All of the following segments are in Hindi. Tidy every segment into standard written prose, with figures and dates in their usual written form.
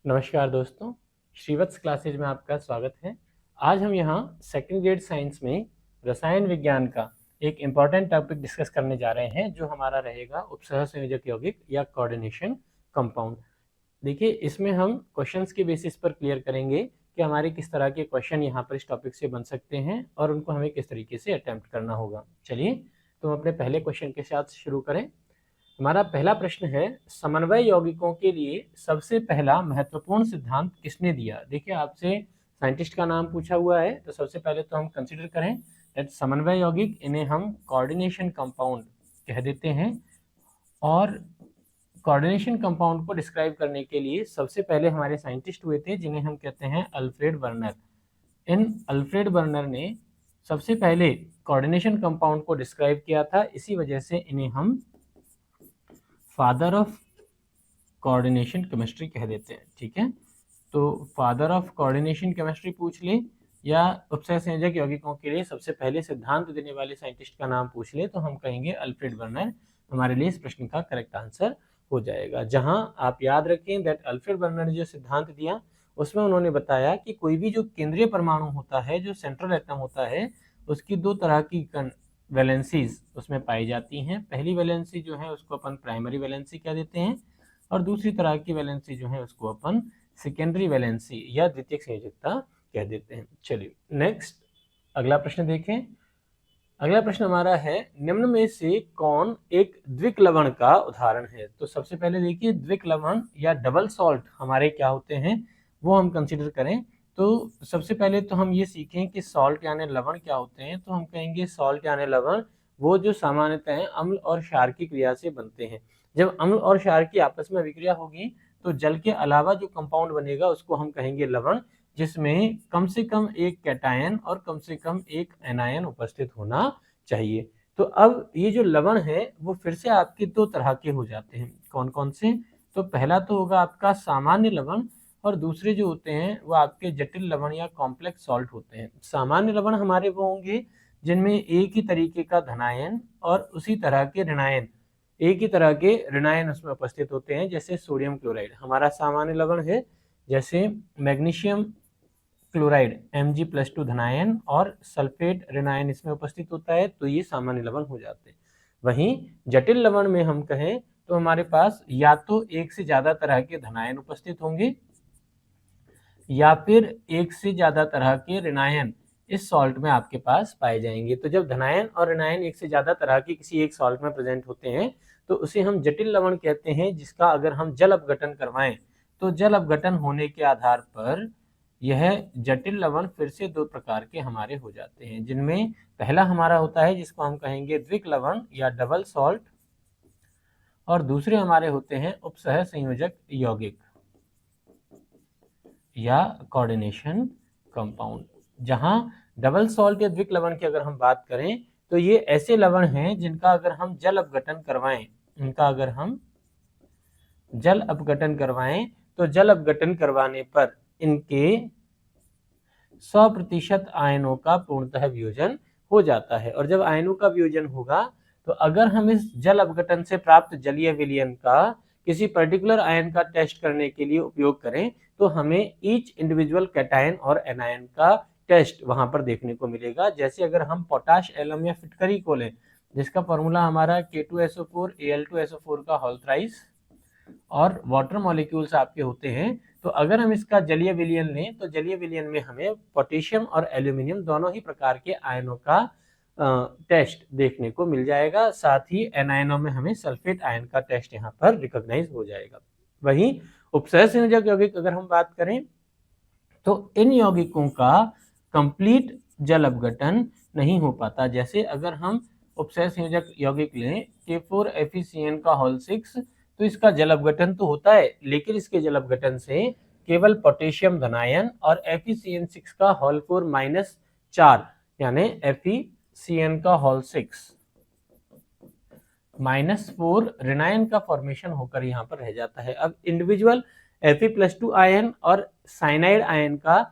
नमस्कार दोस्तों, श्रीवत्स क्लासेज में आपका स्वागत है। आज हम यहाँ सेकंड ग्रेड साइंस में रसायन विज्ञान का एक इम्पॉर्टेंट टॉपिक डिस्कस करने जा रहे हैं, जो हमारा रहेगा उपसह संयोजक यौगिक या कोऑर्डिनेशन कंपाउंड। देखिए, इसमें हम क्वेश्चंस के बेसिस पर क्लियर करेंगे कि हमारे किस तरह के क्वेश्चन यहाँ पर इस टॉपिक से बन सकते हैं और उनको हमें किस तरीके से अटेम्प्ट करना होगा। चलिए, तो हम अपने पहले क्वेश्चन के साथ शुरू करें। हमारा पहला प्रश्न है, समन्वय यौगिकों के लिए सबसे पहला महत्वपूर्ण सिद्धांत किसने दिया। देखिए, आपसे साइंटिस्ट का नाम पूछा हुआ है, तो सबसे पहले तो हम कंसीडर करें दैट समन्वय यौगिक, इन्हें हम कोऑर्डिनेशन कंपाउंड कह देते हैं। और कोऑर्डिनेशन कंपाउंड को डिस्क्राइब करने के लिए सबसे पहले हमारे साइंटिस्ट हुए थे, जिन्हें हम कहते हैं अल्फ्रेड वर्नर। इन अल्फ्रेड वर्नर ने सबसे पहले कोऑर्डिनेशन कंपाउंड को डिस्क्राइब किया था, इसी वजह से इन्हें हम फादर ऑफ कोऑर्डिनेशन केमिस्ट्री कह देते हैं। ठीक है, तो फादर ऑफ कोऑर्डिनेशन केमिस्ट्री पूछ ले या उपसह संयोजक यौगिकों के लिए सबसे पहले सिद्धांत देने वाले साइंटिस्ट का नाम पूछ ले, तो हम कहेंगे अल्फ्रेड वर्नर हमारे लिए इस प्रश्न का करेक्ट आंसर हो जाएगा। जहां आप याद रखें दैट अल्फ्रेड वर्नर ने जो सिद्धांत दिया, उसमें उन्होंने बताया कि कोई भी जो केंद्रीय परमाणु होता है, जो सेंट्रल एटम होता है, उसकी दो तरह की वैलेंसीज उसमें पाई जाती हैं। पहली वैलेंसी जो है उसको अपन प्राइमरी वैलेंसी कह देते हैं, और दूसरी तरह की वैलेंसी जो है उसको अपन सेकेंडरी वैलेंसी या द्वितीयक संयोजकता कह देते हैं। चलिए नेक्स्ट अगला प्रश्न देखें। अगला प्रश्न हमारा है, निम्न में से कौन एक द्विक लवण का उदाहरण है। तो सबसे पहले देखिए, द्विक लवण या डबल सॉल्ट हमारे क्या होते हैं वो हम कंसिडर करें। तो सबसे पहले तो हम ये सीखें कि सॉल्ट यानी लवण क्या होते हैं। तो हम कहेंगे सॉल्ट यानी लवण वो जो सामान्यतः अम्ल और क्षार की क्रिया से बनते हैं। जब अम्ल और क्षार की आपस में अभिक्रिया होगी तो जल के अलावा जो कंपाउंड बनेगा उसको हम कहेंगे लवण, जिसमें कम से कम एक कैटायन और कम से कम एक एनायन उपस्थित होना चाहिए। तो अब ये जो लवण है वो फिर से आपके दो तरह के हो जाते हैं। कौन कौन से? तो पहला तो होगा आपका सामान्य लवण, और दूसरे जो होते हैं वो आपके जटिल लवण या कॉम्प्लेक्स सॉल्ट होते हैं। सामान्य लवण हमारे वो होंगे जिनमें एक ही तरीके का धनायन और उसी तरह के ऋणायन, एक ही तरह के ऋणायन उसमें उपस्थित होते हैं। जैसे सोडियम क्लोराइड हमारा सामान्य लवण है, जैसे मैग्नीशियम क्लोराइड Mg+2 धनायन और सल्फेट ऋणायन इसमें उपस्थित होता है, तो ये सामान्य लवण हो जाते हैं। वहीं जटिल लवण में हम कहें तो हमारे पास या तो एक से ज्यादा तरह के धनायन उपस्थित होंगे या फिर एक से ज्यादा तरह के ऋणायन इस सॉल्ट में आपके पास पाए जाएंगे। तो जब धनायन और ऋणायन एक से ज्यादा तरह के किसी एक सॉल्ट में प्रेजेंट होते हैं तो उसे हम जटिल लवण कहते हैं, जिसका अगर हम जल अपघटन करवाएं तो जल अपघटन होने के आधार पर यह जटिल लवण फिर से दो प्रकार के हमारे हो जाते हैं, जिनमें पहला हमारा होता है जिसको हम कहेंगे द्विक लवण या डबल सॉल्ट, और दूसरे हमारे होते हैं उपसह संयोजक यौगिक या कोऑर्डिनेशन कंपाउंड। जहां डबल सॉल्ट या द्विक लवण की अगर हम बात करें तो ये ऐसे लवण हैं जिनका अगर हम जल अपघटन करवाएं, तो जल अपघटन करवाने पर इनके 100% आयनों का पूर्णतः वियोजन हो जाता है। और जब आयनों का वियोजन होगा तो अगर हम इस जल अपघटन से प्राप्त जलीय विलयन का किसी पर्टिकुलर आयन का टेस्ट करने के लिए उपयोग करें तो हमें ईच इंडिविजुअल कैटायन और एनायन का टेस्ट वहां पर देखने को मिलेगा। जैसे अगर हम पोटाश एलम या फिटकरी को लें, जिसका फॉर्मूला हमारा K2SO4 Al2SO4 का होल थ्राइस और वाटर मॉलिक्यूल्स आपके होते हैं, तो अगर हम इसका जलीय विलयन लें तो जलीय विलयन में हमें पोटेशियम और एल्यूमिनियम दोनों ही प्रकार के आयनों का टेस्ट देखने को मिल जाएगा। साथ ही एनायनों में हमें सल्फेट आयन का टेस्ट यहाँ पर रिकॉग्नाइज हो जाएगा। वहीं उपसह संयोजक यौगिक अगर हम बात करें तो इन यौगिकों का कंप्लीट जल अपघटन नहीं हो पाता। जैसे अगर हम उपसह संयोजक यौगिक लें K4FeCN का होल 6, तो इसका जल अपघटन तो होता है, लेकिन इसके जल अपघटन से केवल पोटेशियम धनायन और FeCN6 का होल 4 यानी FeCN का होल 6 -4 ऋणायन का फॉर्मेशन होकर यहाँ पर रह जाता है। अब इंडिविजुअल Fe+2 आयन और साइनाइड आयन का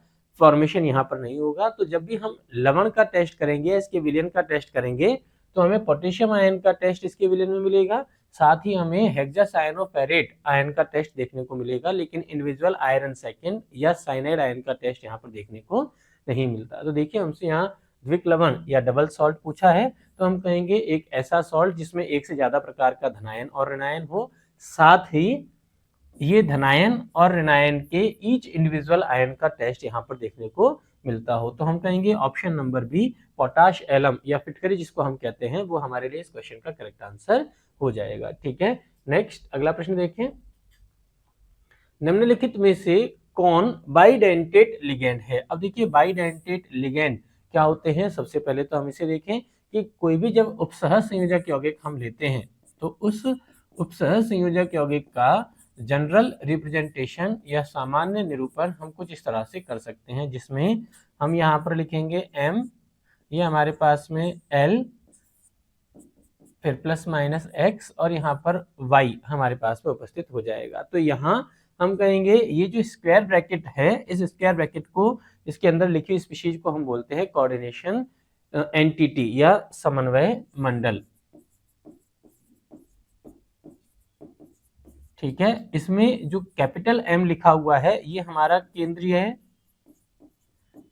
फॉर्मेशन यहाँ पर नहीं होगा। तो जब भी हम लवण का टेस्ट करेंगे, इसके विलयन का टेस्ट करेंगे, तो हमें पोटेशियम आयन का टेस्ट इसके विलयन में मिलेगा, साथ ही हमें हेक्सासाइनोफेरेट आयन का टेस्ट देखने को मिलेगा, लेकिन इंडिविजुअल आयरन सेकेंड या साइनाइड आयन का टेस्ट यहाँ पर देखने को नहीं मिलता। तो देखिए हमसे यहाँ द्विक लवण या डबल सॉल्ट पूछा है, तो हम कहेंगे एक ऐसा सॉल्ट जिसमें एक से ज्यादा प्रकार का धनायन और ऋणायन हो, साथ ही ये धनायन और ऋणायन के ईच इंडिविजुअल आयन का टेस्ट यहाँ पर देखने को मिलता हो। तो हम कहेंगे option number B potash alum या फिटकरी जिसको हम कहते हैं, वो हमारे लिए इस क्वेश्चन का करेक्ट आंसर हो जाएगा। ठीक है, नेक्स्ट अगला प्रश्न देखें। निम्नलिखित में से कौन बाइडेंटेट लिगेंड है? अब देखिए बाइडेंटेट लिगेंड क्या होते हैं। सबसे पहले तो हम इसे देखें कि कोई भी जब उपसहज संयोजक यौगिक हम लेते हैं तो उस उपसहज संयोजक यौगिक का जनरल रिप्रेजेंटेशन या सामान्य निरूपण हम कुछ इस तरह से कर सकते हैं, जिसमें हम यहाँ पर लिखेंगे m, ये हमारे पास में l, फिर प्लस माइनस x और यहाँ पर y हमारे पास में उपस्थित हो जाएगा। तो यहाँ हम कहेंगे ये जो स्क्वायर ब्रैकेट है, इस स्क्वायर ब्रैकेट को, इसके अंदर लिखी हुई स्पीशीज को हम बोलते हैं कोऑर्डिनेशन एंटिटी या समन्वय मंडल। ठीक है, इसमें जो कैपिटल M लिखा हुआ है ये हमारा केंद्रीय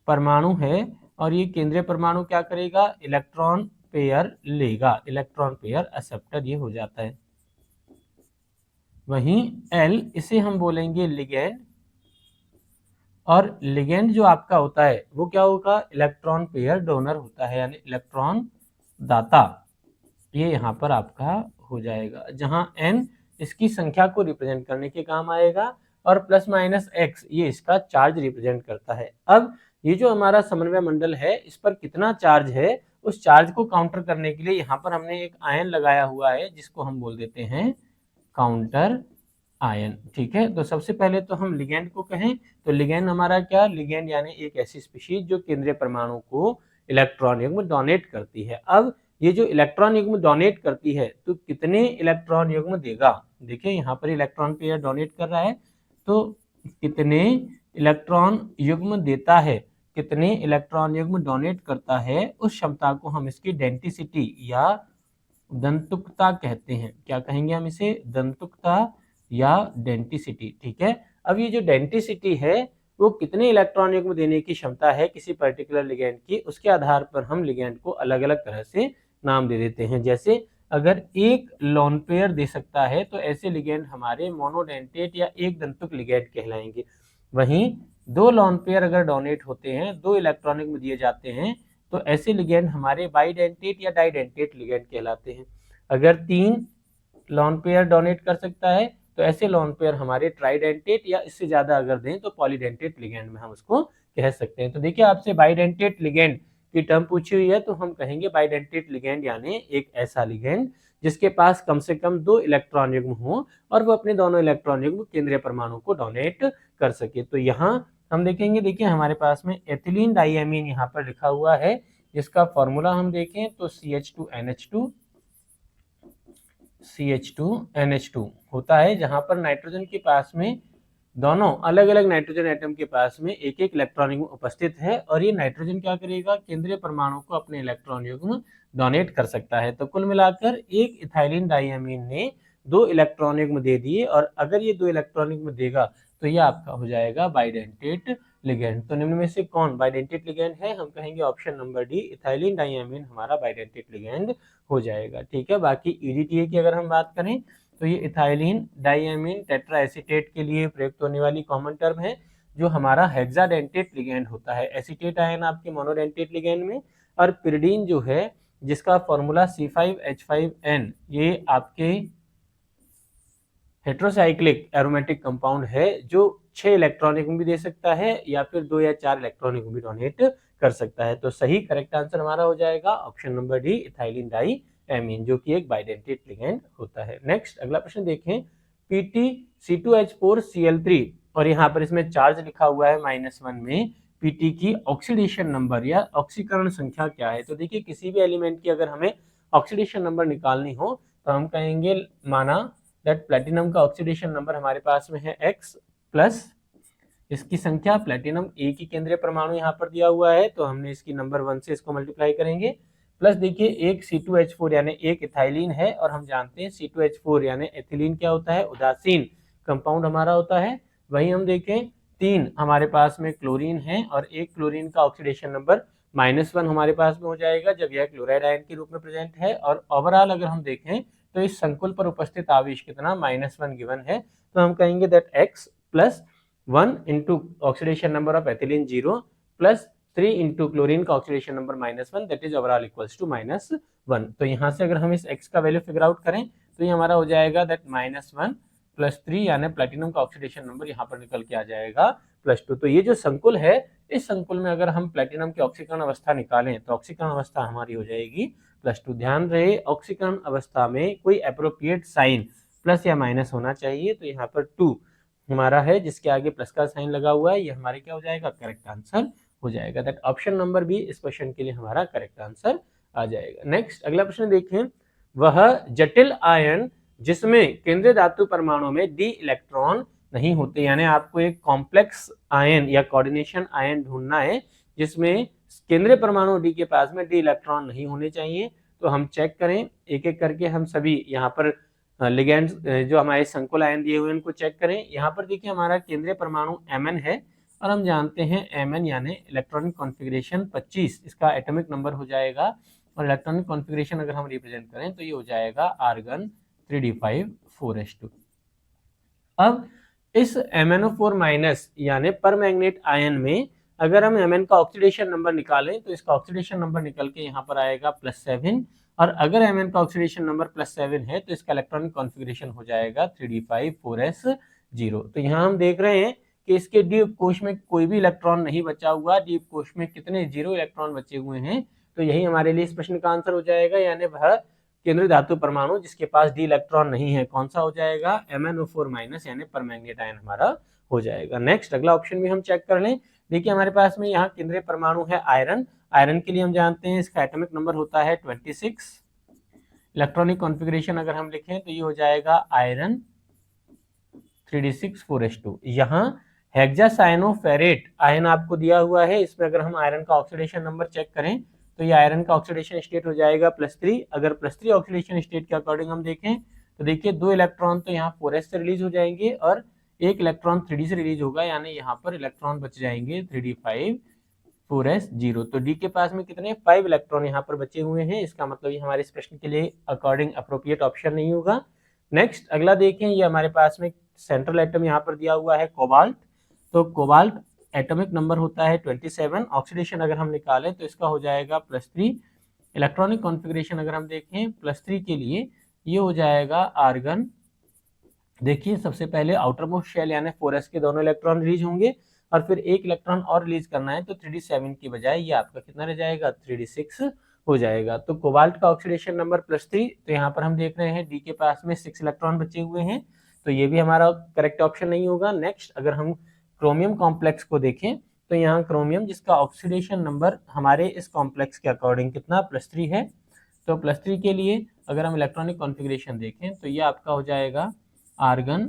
परमाणु है और ये केंद्रीय परमाणु क्या करेगा, इलेक्ट्रॉन पेयर लेगा, इलेक्ट्रॉन पेयर एक्सेप्टर ये हो जाता है। वहीं L इसे हम बोलेंगे लिगेंड, और लिगेंड जो आपका होता है वो क्या होगा, इलेक्ट्रॉन पेयर डोनर होता है, यानी इलेक्ट्रॉन दाता, ये यहाँ पर आपका हो जाएगा। जहां N इसकी संख्या को रिप्रेजेंट करने के काम आएगा और प्लस माइनस x ये इसका चार्ज रिप्रेजेंट करता है। अब ये जो हमारा समन्वय मंडल है इस पर कितना चार्ज है, उस चार्ज को काउंटर करने के लिए यहाँ पर हमने एक आयन लगाया हुआ है जिसको हम बोल देते हैं काउंटर आयन। ठीक है, तो सबसे पहले तो हम लिगेंड को कहें तो लिगेंड हमारा क्या, लिगेंड यानी एक ऐसी स्पीशीज जो केंद्रीय परमाणु को इलेक्ट्रॉन युग्म डोनेट करती है। अब ये जो इलेक्ट्रॉन युग्म डोनेट करती है तो कितने इलेक्ट्रॉन युग्म देगा, देखिए यहाँ पर इलेक्ट्रॉन पेयर डोनेट कर रहा है तो कितने इलेक्ट्रॉन युग्म देता है, कितने इलेक्ट्रॉन युग्म डोनेट करता है, उस क्षमता को हम इसकी डेंसिटी या दंतुकता कहते हैं। क्या कहेंगे हम इसे, दंतुकता या डेंसिटी। ठीक है, अब ये जो डेंसिटी है वो कितने इलेक्ट्रॉन युग्म देने की क्षमता है किसी पर्टिकुलर लिगेंड की, उसके आधार पर हम लिगेंड को अलग अलग तरह से नाम दे देते हैं। जैसे अगर एक लोन पेयर दे सकता है तो ऐसे लिगेंड हमारे मोनोडेंटेट या एक दंतुक लिगेंड कहलाएंगे। वहीं दो लोन पेयर अगर डोनेट होते हैं, दो इलेक्ट्रॉन युग्म दिए जाते हैं, तो ऐसे लिगेंड हमारे बाइडेंटेट या डाइडेंटेट लिगेंड कहलाते हैं। अगर तीन लोन पेयर डोनेट कर सकता है तो ऐसे लोन पेयर हमारे ट्राइडेंटेट या इससे ज्यादा अगर दें तो पॉलीडेंटेट लिगेंड में हम उसको कह सकते हैं। तो देखिए आपसे बाइडेंटेट लिगेंड की टर्म पूछी हुई है तो हम कहेंगे बाइडेंटेट लिगेंड यानी एक ऐसा लिगेंड जिसके पास कम से कम दो इलेक्ट्रॉन युग्म हो और वो अपने दोनों इलेक्ट्रॉन युग्म केंद्रीय परमाणु को डोनेट कर सके। तो यहाँ हम देखेंगे, देखिए हमारे पास में एथिलीन डाइएमीन यहाँ पर लिखा हुआ है, जिसका फॉर्मूला हम देखें तो CH2NH2 होता है, जहां पर नाइट्रोजन के पास में दोनों अलग अलग नाइट्रोजन एटम के पास में एक एक इलेक्ट्रॉन युग्म उपस्थित है और ये नाइट्रोजन क्या करेगा, केंद्रीय परमाणु को अपने इलेक्ट्रॉन युग्म डोनेट कर सकता है। तो कुल मिलाकर एक इथाइलिन डाइएमीन ने दो इलेक्ट्रॉन युग्म दे दिए और अगर ये दो इलेक्ट्रॉन युग्म देगा तो ये आपका हो जाएगा बाइडेंटेट लिगेंड। तो निम्न में से कौन बाइडेंटेट लिगेंड है, हम कहेंगे option number D, ethylene diamine हमारा बाइडेंटेट लिगेंड हो जाएगा। ठीक है, बाकी ईडीटीए की अगर हम बात करें तो ये इथाइलिन डाइएमीन टेट्रा एसीटेट के लिए प्रयुक्त होने वाली कॉमन टर्म है, जो हमारा हेक्साडेंटेट लिगेंड होता है। एसीटेट आयन आपके मोनोडेंटेट लिगेंड में, और पिरिडीन जो है जिसका फॉर्मूला C5H5N ये आपके हेट्रोसाइक्लिक एरोमेटिक कंपाउंड है जो 6 इलेक्ट्रॉन युग्म भी दे सकता है या फिर 2 या 4 इलेक्ट्रॉन युग्म भी डोनेट कर सकता है। तो सही करेक्ट आंसर हमारा हो जाएगा option number D, ethylene diamine, जो कि एक बाइडेंटेट लिगेंड होता है। नेक्स्ट अगला प्रश्न देखें, PtC2H4Cl3 और यहाँ पर इसमें चार्ज लिखा हुआ है -1 में, Pt की ऑक्सीडेशन नंबर या ऑक्सीकरण संख्या क्या है। तो देखिए किसी भी एलिमेंट की अगर हमें ऑक्सीडेशन नंबर निकालनी हो तो हम कहेंगे, माना दैट प्लेटिनम का ऑक्सीडेशन नंबर हमारे पास में है X प्लस इसकी संख्या, प्लेटिनम A की केंद्रीय परमाणु यहाँ पर दिया हुआ है तो हमने इसकी नंबर 1 से इसको मल्टीप्लाई करेंगे, प्लस देखिए एक C2H4 यानी एक इथाइलिन है, और हम जानते हैं C2H4 यानी एथिलीन क्या होता है, उदासीन कंपाउंड हमारा होता है। वहीं हम देखें 3 हमारे पास में क्लोरीन है, और एक क्लोरीन का ऑक्सीडेशन नंबर -1 हमारे पास में हो जाएगा जब यह क्लोराइड आयन के रूप में प्रेजेंट है। और ओवरऑल अगर हम देखें तो इस संकुल पर उपस्थित आवेश कितना, -1 गिवन है। तो हम कहेंगे that X plus 1 into oxidation number of ethylene 0 plus 3 into chlorine का oxidation number -1, that is overall equals to -1। तो यहाँ से अगर हम इस X का वैल्यू फिगर आउट करें तो ये हमारा हो जाएगा दैट -1 प्लस 3, यानी प्लेटिनम का ऑक्सीडेशन नंबर यहाँ पर निकल के आ जाएगा +2। तो ये जो संकुल है, इस संकुल में अगर हम प्लेटिनम की ऑक्सीकरण अवस्था निकालें तो ऑक्सीकरण अवस्था हमारी हो जाएगी +2। ध्यान रहे ऑक्सीकरण अवस्था में कोई एप्रोप्रिएट साइन प्लस या माइनस होना चाहिए, तो यहाँ पर 2 हमारा है जिसके आगे प्लस का साइन लगा हुआ है, ये हमारे क्या हो जाएगा, करेक्ट आंसर हो जाएगा। दैट ऑप्शन नंबर बी इस क्वेश्चन के लिए हमारा करेक्ट आंसर आ जाएगा। नेक्स्ट अगला प्रश्न देखें, वह जटिल आयन जिसमें केंद्रीय धातु परमाणु में डी इलेक्ट्रॉन नहीं होते, यानी आपको एक कॉम्प्लेक्स आयन या कोऑर्डिनेशन आयन ढूंढना है जिसमें केंद्रीय परमाणु डी के पास में डी इलेक्ट्रॉन नहीं होने चाहिए। तो हम चेक करें एक एक करके, हम सभी यहाँ पर लिगेंड्स जो हमारे संकुल आयन दिए हुए हैं उनको चेक करें। यहाँ पर देखिए हमारा केंद्रीय परमाणु Mn है, और हम जानते हैं Mn यानी इलेक्ट्रॉनिक कॉन्फ़िगरेशन 25 इसका एटॉमिक नंबर हो जाएगा, और इलेक्ट्रॉनिक कॉन्फ़िगरेशन अगर हम रिप्रेजेंट करें तो ये हो जाएगा आर्गन 3d5 4s2। अब इस MnO4- यानी परमैंगनेट आयन में अगर हम Mn का ऑक्सीडेशन नंबर निकालें तो इसका ऑक्सीडेशन नंबर निकल के यहाँ पर आएगा +7, और अगर Mn का ऑक्सीडेशन नंबर +7 है तो इसका इलेक्ट्रॉनिक कॉन्फ़िगरेशन हो जाएगा 3d5 4s0। तो यहाँ हम देख रहे हैं कि इसके डी उपकोष में कोई भी इलेक्ट्रॉन नहीं बचा हुआ, डी उपकोष में कितने 0 इलेक्ट्रॉन बचे हुए हैं। तो यही हमारे लिए इस प्रश्न का आंसर हो जाएगा, यानी वह केंद्रीय धातु परमाणु जिसके पास डी इलेक्ट्रॉन नहीं है, कौन सा हो जाएगा, MnO4- यानी परमैंगनेट आयन हमारा हो जाएगा। नेक्स्ट अगला ऑप्शन भी हम चेक कर लें। देखिए हमारे पास में यहाँ केंद्रीय परमाणु है आयरन। आयरन के लिए हम जानते हैं इसका एटॉमिक नंबर होता है 26। इलेक्ट्रॉनिक कॉन्फ़िगरेशन अगर हम लिखें तो ये हो जाएगा आयरन 3d6 4s2। यहाँ हेक्सासाइनोफेरेट आयन आपको दिया हुआ है, इसमें अगर हम आयरन का ऑक्सीडेशन नंबर चेक करें तो ये आयरन का ऑक्सीडेशन स्टेट हो जाएगा +3। अगर +3 ऑक्सीडेशन स्टेट के अकॉर्डिंग हम देखें तो देखिए 2 इलेक्ट्रॉन तो यहाँ 4s से रिलीज हो जाएंगे और 1 इलेक्ट्रॉन 3d से रिलीज होगा, यानी यहाँ पर इलेक्ट्रॉन बच जाएंगे 3d5 4s0। तो डी के पास में कितने 5 इलेक्ट्रॉन यहाँ पर बचे हुए हैं, इसका मतलब ये हमारे इस प्रश्न के लिए अकॉर्डिंग अप्रोप्रिएट ऑप्शन नहीं होगा। नेक्स्ट अगला देखें, ये हमारे पास में सेंट्रल एटम यहाँ पर दिया हुआ है कोबाल्ट। तो कोबाल्ट एटॉमिक नंबर होता है 27। ऑक्सीडेशन अगर हम निकालें तो इसका हो जाएगा +3। इलेक्ट्रॉनिक कॉन्फ़िगरेशन अगर हम देखें +3 के लिए ये हो जाएगा आर्गन। देखिए सबसे पहले आउटर मोस्ट शेल यानी 4s के दोनों इलेक्ट्रॉन रिलीज होंगे, और फिर एक इलेक्ट्रॉन और रिलीज करना है तो 3d7 की बजाय ये आपका कितना रह जाएगा 3d6 हो जाएगा। तो कोबाल्ट का ऑक्सीडेशन नंबर +3। तो यहाँ पर हम देख रहे हैं डी के पास में 6 इलेक्ट्रॉन बचे हुए हैं, तो ये भी हमारा करेक्ट ऑप्शन नहीं होगा। नेक्स्ट अगर हम क्रोमियम कॉम्प्लेक्स को देखें तो यहाँ क्रोमियम जिसका ऑक्सीडेशन नंबर हमारे इस कॉम्प्लेक्स के अकॉर्डिंग कितना +3 है, तो +3 के लिए अगर हम इलेक्ट्रॉनिक कॉन्फ़िगरेशन देखें तो ये आपका हो जाएगा आर्गन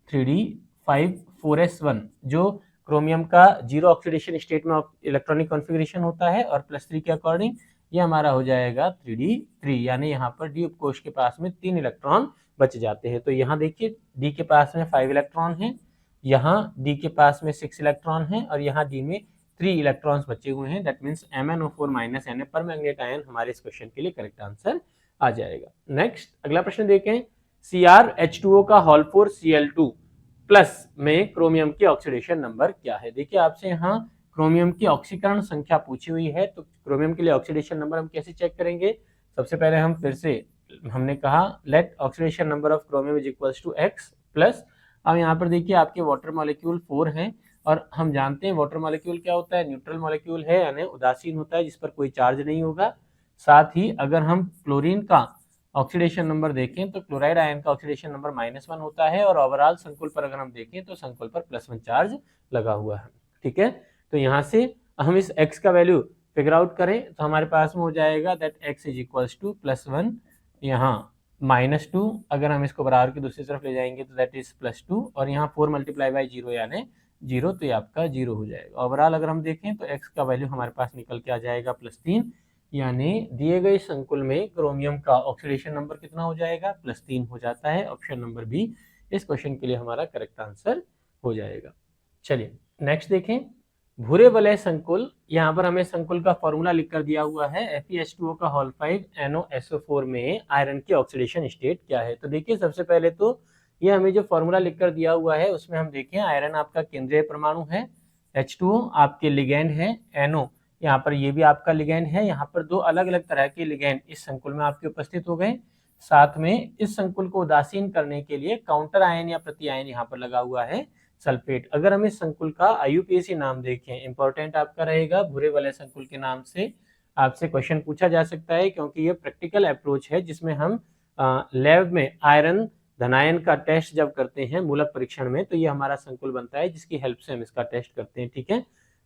3d5 4s1, जो क्रोमियम का 0 ऑक्सीडेशन स्टेट में इलेक्ट्रॉनिक कॉन्फ़िगरेशन होता है, और +3 के अकॉर्डिंग ये हमारा हो जाएगा 3d3, यानी यहाँ पर डी उपकोष के पास में 3 इलेक्ट्रॉन बच जाते हैं। तो यहाँ देखिए डी के पास में 5 इलेक्ट्रॉन हैं, यहाँ डी के पास में 6 इलेक्ट्रॉन हैं, और यहाँ डी में 3 इलेक्ट्रॉन्स बचे हुए हैं। दैट मीन्स MnO4- यानी परमैंगनेट आयन हमारे इस क्वेश्चन के लिए करेक्ट आंसर आ जाएगा। नेक्स्ट अगला प्रश्न देखें, CrH2O का होल 4 Cl2 प्लस में क्रोमियम की ऑक्सीडेशन नंबर क्या है। देखिए आपसे यहाँ क्रोमियम की ऑक्सीकरण संख्या पूछी हुई है, तो क्रोमियम के लिए ऑक्सीडेशन नंबर हम कैसे चेक करेंगे। सबसे पहले हम फिर से हमने कहा let oxidation number of chromium is equals to x plus. अब यहाँ पर देखिए आपके वाटर मॉलिक्यूल 4 हैं, और हम जानते हैं वाटर मॉलिक्यूल क्या होता है, न्यूट्रल मॉलिक्यूल है, यानी उदासीन होता है जिस पर कोई चार्ज नहीं होगा। साथ ही अगर हम क्लोरीन का ऑक्सीडेशन नंबर देखें तो क्लोराइड आयन का ऑक्सीडेशन नंबर -1 होता है, और ओवरऑल संकुल पर अगर हम देखें तो संकुल पर +1 चार्ज लगा हुआ है। ठीक है, तो यहाँ से हम इस x का वैल्यू फिगर आउट करें तो हमारे पास में हो जाएगा that x is equals to +1, यहाँ -2, अगर हम इसको बराबर की दूसरी तरफ ले जाएंगे तो दैट इज +2, और यहाँ 4 × 0 यानी 0, तो ये आपका 0 हो जाएगा। ओवरऑल अगर हम देखें तो x का वैल्यू हमारे पास निकल के आ जाएगा +3, यानी दिए गए संकुल में क्रोमियम का ऑक्सीडेशन नंबर कितना हो जाएगा, +3 हो जाता है। ऑप्शन नंबर बी इस क्वेश्चन के लिए हमारा करेक्ट आंसर हो जाएगा। चलिए नेक्स्ट देखें, भूरे वलय संकुल। यहाँ पर हमें संकुल का फॉर्मूला लिख कर दिया हुआ है, FeH2O का होल 5 NOSO4 में आयरन की ऑक्सीडेशन स्टेट क्या है। तो देखिए सबसे पहले तो ये हमें जो फॉर्मूला लिख कर दिया हुआ है उसमें हम देखें आयरन आपका केंद्रीय परमाणु है, H2O आपके लिगेंड है, NO यहाँ पर ये भी आपका लिगेंड है। यहाँ पर दो अलग अलग तरह के लिगेंड इस संकुल में आपके उपस्थित हो गए। साथ में इस संकुल को उदासीन करने के लिए काउंटर आयन या प्रति आयन यहाँ पर लगा हुआ है सल्फेट। अगर हम इस संकुल का IUPAC नाम देखें, इंपॉर्टेंट आपका रहेगा भूरे वाले संकुल के नाम से आपसे क्वेश्चन पूछा जा सकता है, क्योंकि ये प्रैक्टिकल अप्रोच है जिसमें हम लैब में आयरन धनायन का टेस्ट जब करते हैं मूलक परीक्षण में, तो ये हमारा संकुल बनता है जिसकी हेल्प से हम इसका टेस्ट करते हैं। ठीक है,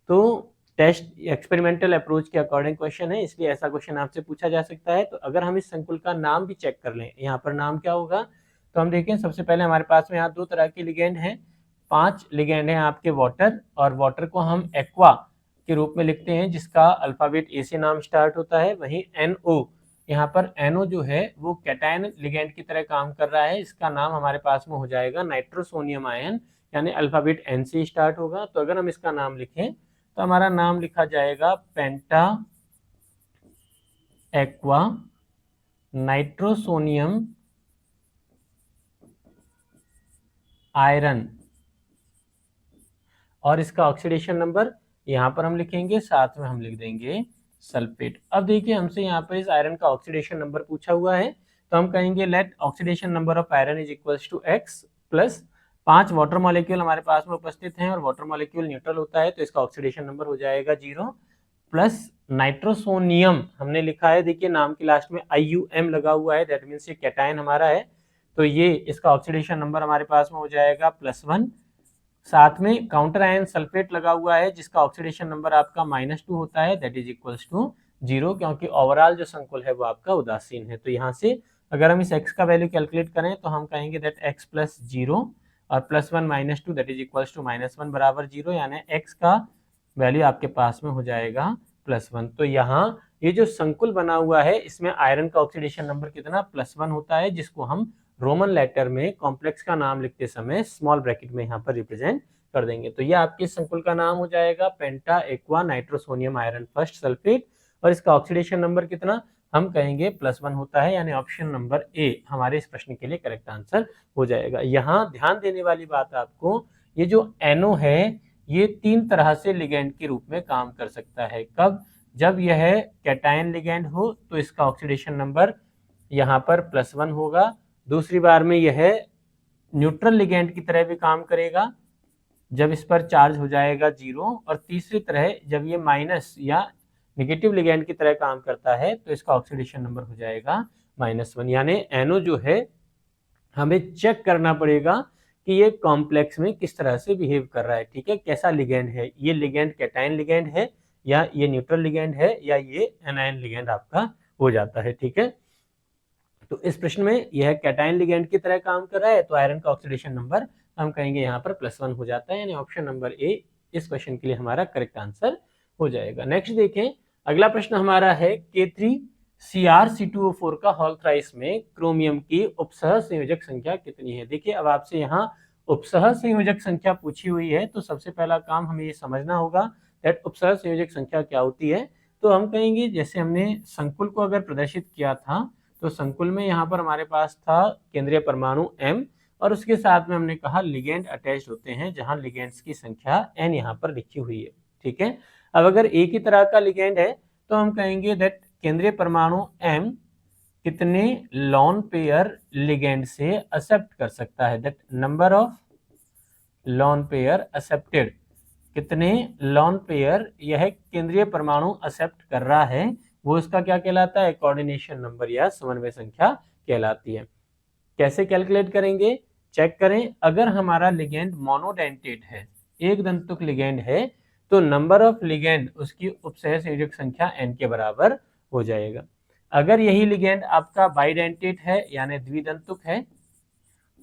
तो टेस्ट एक्सपेरिमेंटल अप्रोच के अकॉर्डिंग क्वेश्चन है, इसलिए ऐसा क्वेश्चन आपसे पूछा जा सकता है। तो अगर हम इस संकुल का नाम भी चेक कर लें, यहाँ पर नाम क्या होगा, तो हम देखें सबसे पहले हमारे पास में यहाँ दो तरह के लिगेंड हैं, 5 लिगेंड हैं आपके वाटर, और वाटर को हम एक्वा के रूप में लिखते हैं जिसका अल्फाबेट ए से नाम स्टार्ट होता है। वहीं NO, यहाँ पर NO जो है वो कैटायन लिगेंड की तरह काम कर रहा है, इसका नाम हमारे पास में हो जाएगा नाइट्रोसोनियम आयन, यानी अल्फाबेट N से स्टार्ट होगा। तो अगर हम इसका नाम लिखें तो हमारा नाम लिखा जाएगा पेंटा एक्वा नाइट्रोसोनियम आयरन, और इसका ऑक्सीडेशन नंबर यहाँ पर हम लिखेंगे, साथ में हम लिख देंगे सल्फेट। अब देखिए हमसे यहाँ पर इस आयरन का ऑक्सीडेशन नंबर पूछा हुआ है, तो हम कहेंगे let oxidation number of iron is equals to X plus 5 water molecule हमारे पास में उपस्थित हैं और वाटर मॉलिक्यूल न्यूट्रल होता है, तो इसका ऑक्सीडेशन नंबर हो जाएगा 0 प्लस नाइट्रोसोनियम हमने लिखा है, देखिए नाम के लास्ट में IUM लगा हुआ है, दैट मीन्स ये कैटायन हमारा है, तो ये इसका ऑक्सीडेशन नंबर हमारे पास में हो जाएगा +1। साथ में काउंटर आयन सल्फेट लगा हुआ है जिसका ऑक्सीडेशन नंबर आपका -2 होता है, दैट इज इक्वल्स टू 0, क्योंकि ओवरऑल जो संकुल है वो आपका उदासीन है। तो यहाँ से अगर हम इस x का वैल्यू कैलकुलेट करें तो हम कहेंगे दैट x प्लस 0 और +1 -2 दैट इज इक्वल्स टू -1 बराबर 0, यानी x का वैल्यू आपके पास में हो जाएगा +1। तो यहाँ ये जो संकुल बना हुआ है इसमें आयरन का ऑक्सीडेशन नंबर कितना, +1 होता है, जिसको हम रोमन लेटर में कॉम्प्लेक्स का नाम लिखते समय स्मॉल ब्रैकेट में यहाँ पर रिप्रेजेंट कर देंगे। तो ये आपके संकुल का नाम हो जाएगा penta aqua nitrosonium iron first sulphate, और इसका ऑक्सीडेशन नंबर कितना, हम कहेंगे +1 होता है, यानी ऑप्शन नंबर ए हमारे इस प्रश्न के लिए करेक्ट आंसर हो जाएगा। यहाँ ध्यान देने वाली बात आपको, ये जो NO है ये 3 तरह से लिगेंड के रूप में काम कर सकता है। कब, जब यह कैटायन लिगेंड हो तो इसका ऑक्सीडेशन नंबर यहाँ पर +1 होगा, दूसरी बार में यह न्यूट्रल लिगेंड की तरह भी काम करेगा जब इस पर चार्ज हो जाएगा 0, और तीसरी तरह जब ये माइनस या नेगेटिव लिगेंड की तरह काम करता है तो इसका ऑक्सीडेशन नंबर हो जाएगा -1। यानी NO जो है हमें चेक करना पड़ेगा कि ये कॉम्प्लेक्स में किस तरह से बिहेव कर रहा है, ठीक है, कैसा लिगेंड है, ये लिगेंड कैटायन लिगेंड है या ये न्यूट्रल लिगेंड है या ये एनायन लिगेंड आपका हो जाता है। ठीक है, तो इस प्रश्न में यह कैटायन लिगेंड की तरह काम कर रहा है, तो आयरन का ऑक्सीडेशन नंबर हम कहेंगे यहाँ पर +1 हो जाता है, यानी ऑप्शन नंबर ए इस क्वेश्चन के लिए हमारा करेक्ट आंसर हो जाएगा। नेक्स्ट देखें, अगला प्रश्न हमारा है K3CrC2O4 का होल थ्राइस में क्रोमियम की उपसह संयोजक संख्या कितनी है। देखिए अब आपसे यहाँ उपसह संयोजक संख्या पूछी हुई है, तो सबसे पहला काम हमें ये समझना होगा दैट उपसह संयोजक संख्या क्या होती है। तो हम कहेंगे जैसे हमने संकुल को अगर प्रदर्शित किया था, तो संकुल में यहाँ पर हमारे पास था केंद्रीय परमाणु M, और उसके साथ में हमने कहा लिगेंड अटैच्ड होते हैं, जहां लिगेंड्स की संख्या N यहाँ पर लिखी हुई है। ठीक है, अब अगर एक ही तरह का लिगेंड है तो हम कहेंगे दैट केंद्रीय परमाणु M कितने लॉन पेयर लिगेंड से एक्सेप्ट कर सकता है, that number of lone pair accepted, कितने लॉन पेयर यह केंद्रीय परमाणु एक्सेप्ट कर रहा है, वो इसका क्या कहलाता है, कोऑर्डिनेशन नंबर या समन्वय संख्या कहलाती है। कैसे कैलकुलेट करेंगे, चेक करें, अगर हमारा लिगेंड मोनोडेंटेट है, एक दंतुक लिगेंड है, तो नंबर ऑफ लिगेंड उसकी उपसह संयोजक संख्या n के बराबर हो जाएगा। अगर यही लिगेंड आपका बाइडेंटेट है यानी द्विदंतुक है,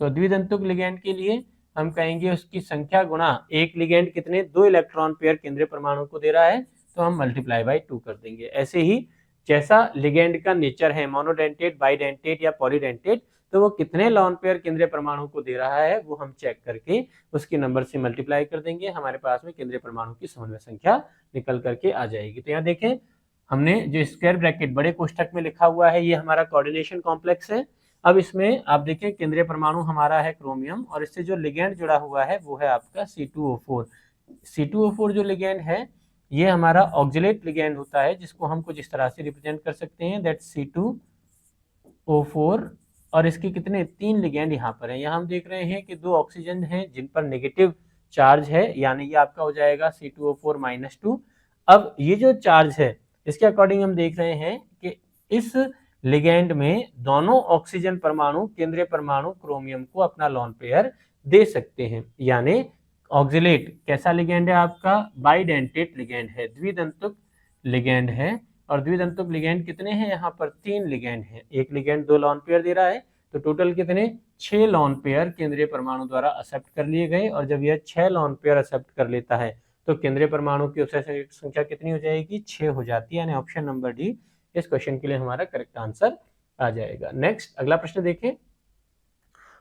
तो द्विदंतुक लिगेंड के लिए हम कहेंगे उसकी संख्या गुणा एक लिगेंड कितने 2 इलेक्ट्रॉन पेयर केंद्रीय परमाणु को दे रहा है, तो हम मल्टीप्लाई बाय 2 कर देंगे। ऐसे ही जैसा लिगेंड का नेचर है, मोनोडेंटेट, बाइडेंटेट या पॉलीडेंटेट, तो वो कितने लॉन पेयर केंद्रीय परमाणु को दे रहा है वो हम चेक करके उसकी नंबर से मल्टीप्लाई कर देंगे, हमारे पास में केंद्रीय परमाणु की समन्वय संख्या निकल करके आ जाएगी। तो यहाँ देखें हमने जो स्क्वायर ब्रैकेट बड़े कोष्ठक में लिखा हुआ है ये हमारा कोऑर्डिनेशन कॉम्प्लेक्स है। अब इसमें आप देखें केंद्रीय परमाणु हमारा है क्रोमियम और इससे जो लिगेंड जुड़ा हुआ है वो है आपका C2O4। C2O4 जो लिगेंड है ये हमारा ऑक्जिलेट लिगेंड होता है, जिसको हम कुछ इस तरह से रिप्रेजेंट कर सकते हैं, दैट C2O4, और इसके कितने 3 लिगेंड यहाँ पर हैं। यहाँ हम देख रहे हैं कि 2 ऑक्सीजन हैं जिन पर नेगेटिव चार्ज है, यानी ये आपका हो जाएगा C2O4-2। अब ये जो चार्ज है इसके अकॉर्डिंग हम देख रहे हैं कि इस लिगेंड में दोनों ऑक्सीजन परमाणु केंद्रीय परमाणु क्रोमियम को अपना लॉन पेयर दे सकते हैं, यानी ऑक्जिलेट कैसा लिगेंड है आपका, बाइडेंटेट लिगेंड है, द्विदंतुक लिगेंड है। और द्विदंतुक लिगेंड कितने हैं यहाँ पर 3 लिगेंड हैं, एक लिगेंड 2 लॉन पेयर दे रहा है, तो टोटल कितने 6 लॉन पेयर केंद्रीय परमाणु द्वारा एक्सेप्ट कर लिए गए। और जब यह 6 लॉन पेयर एक्सेप्ट कर लेता है तो केंद्रीय परमाणु की उपसर्ग संख्या कितनी हो जाएगी, 6 हो जाती है, यानी ऑप्शन नंबर डी इस क्वेश्चन के लिए हमारा करेक्ट आंसर आ जाएगा। नेक्स्ट अगला प्रश्न देखें,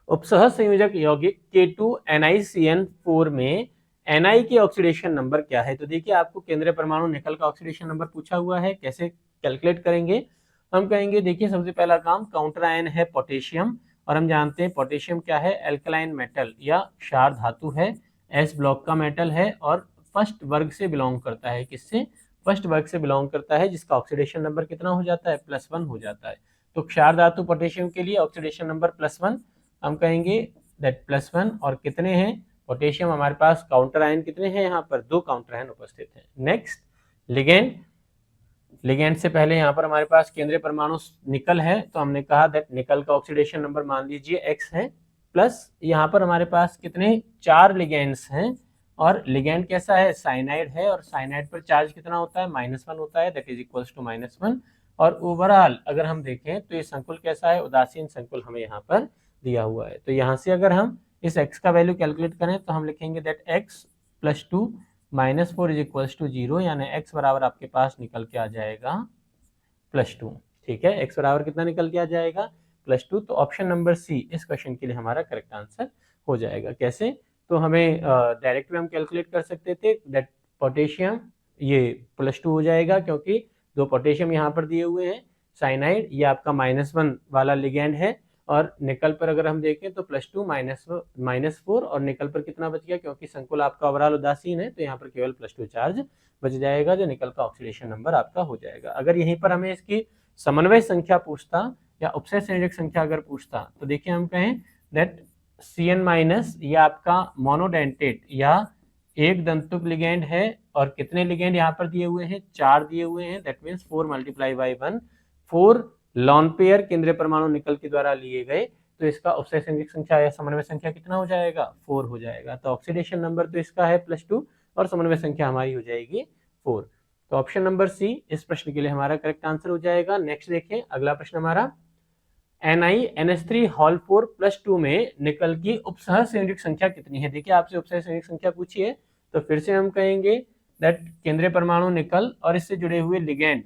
उपसह संयोजक यौगिक K2NiCN4 में Ni की ऑक्सीडेशन नंबर क्या है। तो देखिए आपको केंद्रीय परमाणु निकल का ऑक्सीडेशन नंबर पूछा हुआ है, कैसे कैलकुलेट करेंगे। हम कहेंगे देखिए सबसे पहला काम काउंटर आयन है पोटेशियम, और हम जानते हैं पोटेशियम क्या है, एल्कलाइन मेटल या क्षार धातु है, S ब्लॉक का मेटल है और फर्स्ट वर्ग से बिलोंग करता है, किससे, फर्स्ट वर्ग से बिलोंग करता है, जिसका ऑक्सीडेशन नंबर कितना हो जाता है, +1 हो जाता है। तो क्षार धातु पोटेशियम के लिए ऑक्सीडेशन नंबर +1, हम कहेंगे दैट +1, और कितने हैं पोटेशियम हमारे पास काउंटर आयन कितने हैं, यहाँ पर 2 काउंटर आयन उपस्थित हैं। नेक्स्ट लिगेंड, लिगेंड से पहले यहाँ पर हमारे पास केंद्रीय परमाणु निकल है, तो हमने कहा दैट निकल का ऑक्सीडेशन नंबर मान लीजिए X है, प्लस यहाँ पर हमारे पास कितने 4 लिगेंड्स हैं, और लिगेंड कैसा है, साइनाइड है, और साइनाइड पर चार्ज कितना होता है, -1 होता है, दैट इज इक्वल्स टू -1। और ओवरऑल अगर हम देखें तो ये संकुल कैसा है, उदासीन संकुल हमें यहाँ पर दिया हुआ है। तो यहाँ से अगर हम इस x का वैल्यू कैलकुलेट करें तो हम लिखेंगे दैट x + 2 - 4 = 0, यानी x बराबर आपके पास निकल के आ जाएगा +2। ठीक है, x बराबर कितना निकल के आ जाएगा, +2। तो ऑप्शन नंबर सी इस क्वेश्चन के लिए हमारा करेक्ट आंसर हो जाएगा। कैसे, तो हमें डायरेक्ट में हम कैलकुलेट कर सकते थे दैट पोटेशियम ये +2 हो जाएगा, क्योंकि 2 पोटेशियम यहाँ पर दिए हुए हैं, साइनाइड ये आपका -1 वाला लिगेंड है, और निकल पर अगर हम देखें तो +2 -4, और निकल पर कितना बच गया, क्योंकि संकुल आपका ओवरऑल उदासीन है तो यहाँ पर केवल +2 चार्ज बच जाएगा, जो निकल का ऑक्सीडेशन नंबर आपका हो जाएगा। अगर यहीं पर हमें इसकी समन्वय संख्या पूछता या उपसय संयोजक संख्या अगर पूछता तो देखिए हम कहें दैट CN- ये आपका मोनोडेंटेट या एक दंतुक लिगेंड है, और कितने लिगेंड यहाँ पर दिए हुए हैं, 4 दिए हुए हैं, दैट मीन्स 4 × 1, 4 लॉन पेयर केंद्रीय परमाणु निकल के द्वारा लिए गए, तो इसका उपसय संयोजक संख्या या समन्वय संख्या कितना हो जाएगा, 4 हो जाएगा। तो ऑक्सीडेशन नंबर तो इसका है +2 और समन्वय संख्या हमारी हो जाएगी 4। तो ऑप्शन नंबर सी इस प्रश्न के लिए हमारा करेक्ट आंसर हो जाएगा। नेक्स्ट देखें अगला प्रश्न हमारा, NiNH3 में निकल की उपसह संयोजक संख्या कितनी है। देखिए आपसे उपसह संयोजक संख्या पूछी है, तो फिर से हम कहेंगे दैट केंद्रीय परमाणु निकल और इससे जुड़े हुए लिगेंड,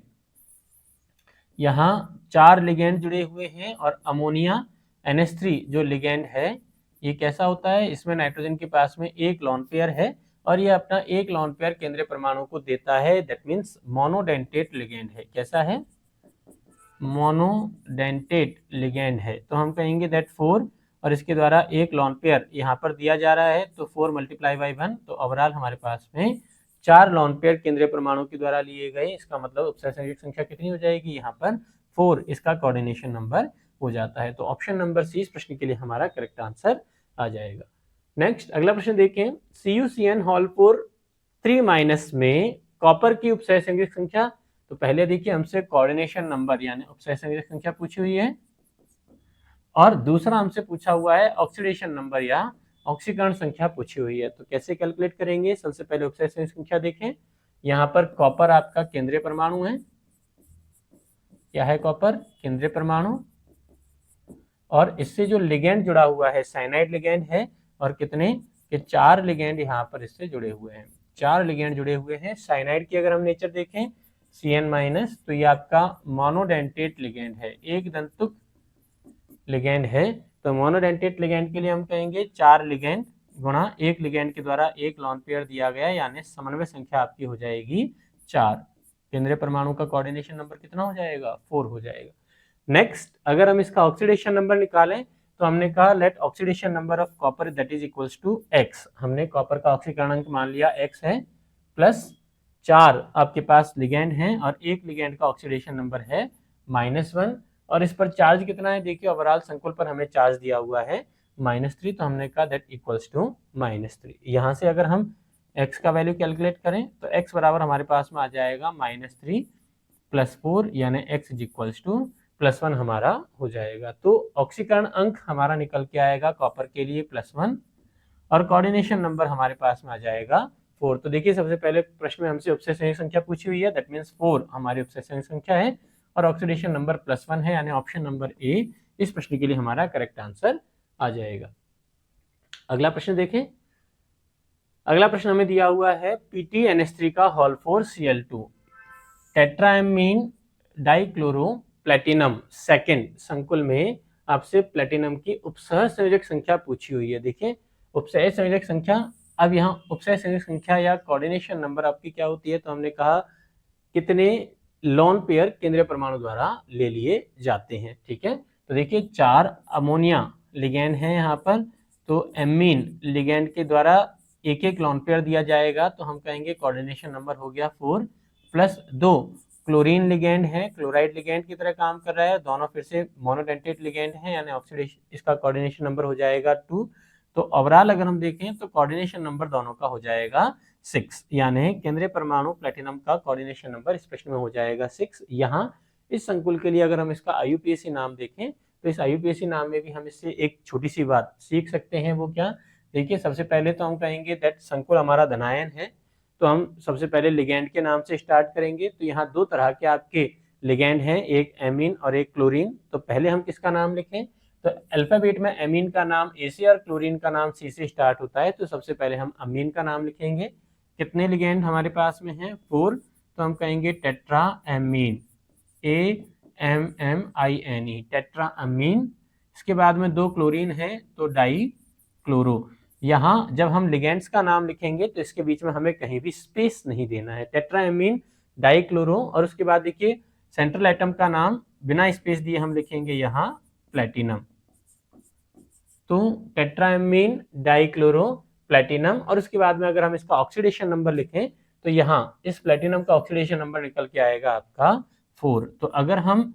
यहाँ 4 लिगेंड जुड़े हुए हैं, और अमोनिया NH3 जो लिगेंड है ये कैसा होता है, इसमें नाइट्रोजन के पास में 1 लॉन पेयर है, और ये अपना 1 लॉन पेयर केंद्रीय परमाणु को देता है, दैट मीन्स मोनोडेंटेट लिगेंड है। कैसा है, मोनोडेंटेट लिगेंड है। तो हम कहेंगे दैट 4, और इसके द्वारा 1 लॉन पेयर यहाँ पर दिया जा रहा है, तो 4 × 1, तो ओवरऑल हमारे पास में 4 लॉन पेयर केंद्रीय परमाणु के द्वारा लिए गए। इसका मतलब उपसय संयोजक संख्या कितनी हो जाएगी, यहाँ पर 4 इसका कोऑर्डिनेशन नंबर हो जाता है। तो ऑप्शन नंबर सी इस प्रश्न के लिए हमारा करेक्ट आंसर आ जाएगा। नेक्स्ट अगला प्रश्न देखें, CuCN3- में कॉपर की उपसय संयोजक संख्या। तो पहले देखिए हमसे कोऑर्डिनेशन नंबर यानी उपसय संयोजक संख्या पूछी हुई है, और दूसरा हमसे पूछा हुआ है ऑक्सीडेशन नंबर या ऑक्सीकरण संख्या पूछी हुई है। तो कैसे कैलकुलेट करेंगे, सबसे पहले उपसय संयोजक संख्या देखें, यहाँ पर कॉपर आपका केंद्रीय परमाणु है, क्या है कॉपर केंद्रीय परमाणु, और इससे जो लिगेंड जुड़ा हुआ है साइनाइड लिगेंड है, और कितने के 4 लिगेंड यहाँ पर इससे जुड़े हुए हैं, 4 लिगेंड जुड़े हुए हैं। साइनाइड की अगर हम नेचर देखें CN माइनस, तो ये आपका मोनोडेंटेट लिगेंड है, एक दंतुक लिगेंड है। तो मोनोडेंटेट लिगेंड के लिए हम कहेंगे 4 लिगेंड गुणा एक लिगेंड के द्वारा एक लॉन पेयर दिया गया, यानी समन्वय संख्या आपकी हो जाएगी 4। केंद्रीय परमाणु का कोऑर्डिनेशन नंबर कितना हो जाएगा? 4 हो जाएगा। नेक्स्ट, अगर हम इसका ऑक्सीडेशन नंबर निकालें तो हमने कहा let oxidation number of copper that is equals to x। हमने कॉपर का ऑक्सीकरण अंक मान लिया x है, प्लस 4 आपके पास लिगेंड हैं और एक लिगेंड का ऑक्सीडेशन नंबर है -1, और इस पर चार्ज कितना है? देखिए ओवरऑल संकुल पर हमें चार्ज दिया हुआ है -3, तो हमने कहा दैट इक्वल्स टू -3। यहाँ से अगर हम x का वैल्यू कैलकुलेट करें तो x बराबर हमारे पास में आ जाएगा -3 + 4, यानी x इज इक्वल्स टू +1 हमारा हो जाएगा। तो ऑक्सीकरण अंक हमारा निकल के आएगा कॉपर के लिए +1, और कोऑर्डिनेशन नंबर हमारे पास में आ जाएगा 4। तो देखिए सबसे पहले प्रश्न में हमसे उपसय संयुग्म संख्या पूछी हुई है, दैट मीन्स 4 हमारी उपसय संयुग्म संख्या है और ऑक्सीडेशन नंबर +1 है, यानी ऑप्शन नंबर ए इस प्रश्न के लिए हमारा करेक्ट आंसर आ जाएगा। अगला प्रश्न देखें। अगला प्रश्न हमें दिया हुआ है PtNH3 का whole 4 Cl2 tetraammine dichloro platinum second संकुल में आपसे प्लेटिनम की उपसह संयोजक संख्या पूछी हुई है। देखिए उपसह संयोजक संख्या, अब यहाँ उपसह संयोजक संख्या या कोऑर्डिनेशन नंबर आपकी क्या होती है? तो हमने कहा कितने लॉन पेयर केंद्रीय परमाणु द्वारा ले लिए जाते हैं। ठीक है, तो देखिए 4 अमोनिया लिगेंड है यहाँ पर, तो एमीन लिगेंड के द्वारा एक एक लॉन पेयर दिया जाएगा, तो हम कहेंगे कोऑर्डिनेशन नंबर हो गया 4, प्लस 2 क्लोरीन लिगेंड है, क्लोराइड लिगेंड की तरह काम कर रहा है, दोनों फिर से मोनोडेंटेट लिगेंड है, यानी ऑक्सीडेशन इसका कोऑर्डिनेशन नंबर हो जाएगा 2। तो ओवरऑल अगर हम देखें तो कोऑर्डिनेशन नंबर दोनों का हो जाएगा 6, यानी केंद्रीय परमाणु प्लेटिनम का कोऑर्डिनेशन नंबर इस प्रश्न में हो जाएगा 6। यहाँ इस संकुल के लिए अगर हम इसका IUPAC नाम देखें तो इस IUPAC नाम में भी हम इससे एक छोटी सी बात सीख सकते हैं, वो क्या? देखिए सबसे पहले तो हम कहेंगे दैट संकुल हमारा धनायन है, तो हम सबसे पहले लिगेंड के नाम से स्टार्ट करेंगे। तो यहाँ 2 तरह के आपके लिगेंड हैं, एक एमीन और एक क्लोरीन। तो पहले हम किसका नाम लिखें? तो अल्फाबेट में एमीन का नाम A से और क्लोरीन का नाम C से स्टार्ट होता है, तो सबसे पहले हम अमीन का नाम लिखेंगे। कितने लिगेंड हमारे पास में हैं? 4, तो हम कहेंगे tetra amine, AMMINE tetra amine. इसके बाद में 2 क्लोरीन है, तो डाई क्लोरो। यहाँ जब हम लिगेंड्स का नाम लिखेंगे तो इसके बीच में हमें कहीं भी स्पेस नहीं देना है, टेट्राएमीन डाइक्लोरो, और उसके बाद देखिए सेंट्रल एटम का नाम बिना स्पेस दिए हम लिखेंगे यहाँ प्लेटिनम, तो टेट्राएमीन डाइक्लोरो प्लेटिनम। और उसके बाद में अगर हम इसका ऑक्सीडेशन नंबर लिखें तो यहाँ इस प्लेटिनम का ऑक्सीडेशन नंबर निकल के आएगा आपका 4। तो अगर हम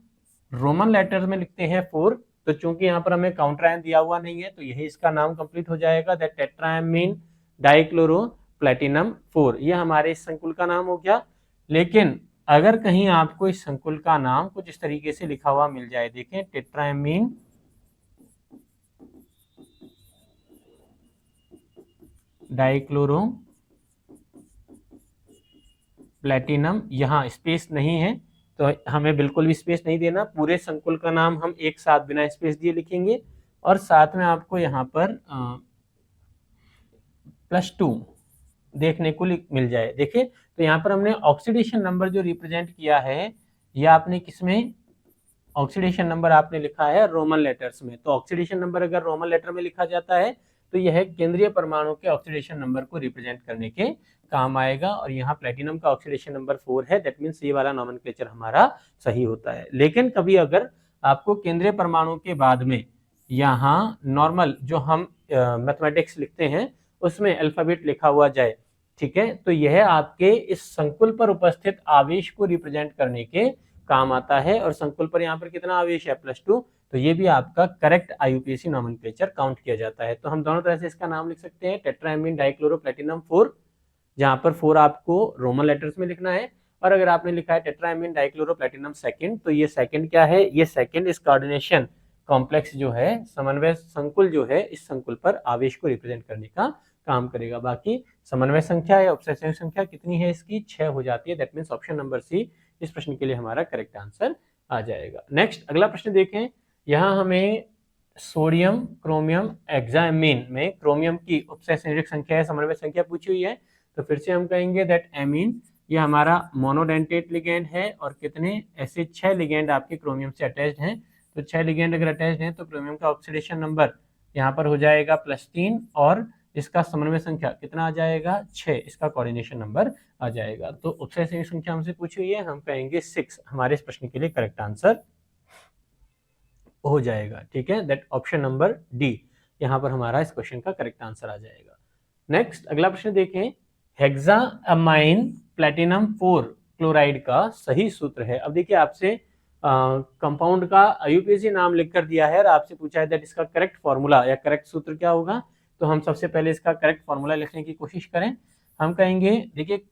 रोमन लेटर्स में लिखते हैं 4, तो चूंकि यहाँ पर हमें काउंटर आयन दिया हुआ नहीं है, तो यही इसका नाम कंप्लीट हो जाएगा, दैट टेट्राएमीन डाइक्लोरो प्लेटिनम 4। ये हमारे इस संकुल का नाम हो गया। लेकिन अगर कहीं आपको इस संकुल का नाम कुछ इस तरीके से लिखा हुआ मिल जाए, देखें टेट्राएमीन डाइक्लोरो प्लेटिनम, यहाँ स्पेस नहीं है, तो हमें बिल्कुल भी स्पेस नहीं देना, पूरे संकुल का नाम हम एक साथ बिना स्पेस दिए लिखेंगे, और साथ में आपको यहाँ पर +2 देखने को मिल जाए। देखिए तो यहाँ पर हमने ऑक्सीडेशन नंबर जो रिप्रेजेंट किया है, या आपने किसमें ऑक्सीडेशन नंबर आपने लिखा है रोमन लेटर्स में। तो ऑक्सीडेशन नंबर अगर रोमन लेटर में लिखा जाता है तो यह केंद्रीय परमाणु के ऑक्सीडेशन नंबर को रिप्रेजेंट करने के काम आएगा, और यहाँ प्लेटिनम का ऑक्सीडेशन नंबर 4 है, दैट मीन्स ये वाला नॉमेनक्लेचर हमारा सही होता है। लेकिन कभी अगर आपको केंद्रीय परमाणु के बाद में यहाँ नॉर्मल जो हम मैथमेटिक्स लिखते हैं उसमें अल्फाबेट लिखा हुआ जाए, ठीक है, तो यह आपके इस संकुल पर उपस्थित आवेश को रिप्रेजेंट करने के काम आता है, और संकुल पर यहाँ पर कितना आवेश है? +2, तो ये भी आपका करेक्ट IUPAC नॉमेनक्लेचर काउंट किया जाता है। तो हम दोनों तरह से इसका नाम लिख सकते हैं, टेट्राएमीन डाइक्लोरो प्लेटिनम 4, जहाँ पर 4 आपको रोमन लेटर्स में लिखना है, और अगर आपने लिखा है टेट्राएमीन डाइक्लोरो प्लेटिनम सेकंड, तो ये सेकंड क्या है? ये सेकंड इस कोऑर्डिनेशन कॉम्प्लेक्स जो है, समन्वय संकुल जो है, इस संकुल पर आवेश को रिप्रेजेंट करने का काम करेगा। बाकी समन्वय संख्या या उपसय संयुग्म संख्या कितनी है इसकी? 6 हो जाती है, that means option number C इस प्रश्न के लिए हमारा करेक्ट आंसर आ जाएगा। नेक्स्ट अगला प्रश्न देखें। यहाँ हमें सोडियम क्रोमियम हेक्साएमीन में क्रोमियम की उपसय संयोजक संख्या है, समन्वय संख्या पूछी हुई है, तो फिर से हम कहेंगे दैट एमीन ये हमारा मोनोडेंटेट लिगेंड है और कितने ऐसे 6 लिगेंड आपके क्रोमियम से अटैच्ड हैं। तो 6 लिगेंड अगर अटैच्ड हैं तो क्रोमियम का ऑक्सीडेशन नंबर यहाँ पर हो जाएगा +3 और इसका समन्वय संख्या कितना आ जाएगा 6, इसका कोऑर्डिनेशन नंबर आ जाएगा। तो उपसहसंयोजक संख्या हमसे पूछी हुई है, हम कहेंगे 6 हमारे इस प्रश्न के लिए करेक्ट आंसर हो जाएगा। ठीक है, दैट ऑप्शन नंबर डी यहाँ पर हमारा इस क्वेश्चन का करेक्ट आंसर आ जाएगा। नेक्स्ट अगला प्रश्न देखें, हेक्सामाइन प्लेटिनम 4 क्लोराइड का सही सूत्र है। अब देखिए आपसे कंपाउंड का IUPAC नाम लिखकर दिया है और आपसे पूछा है दैट इसका करेक्ट फॉर्मूला या करेक्ट सूत्र क्या होगा। तो हम सबसे पहले इसका करेक्ट फॉर्मूला लिखने की कोशिश करें। हम कहेंगे, देखिए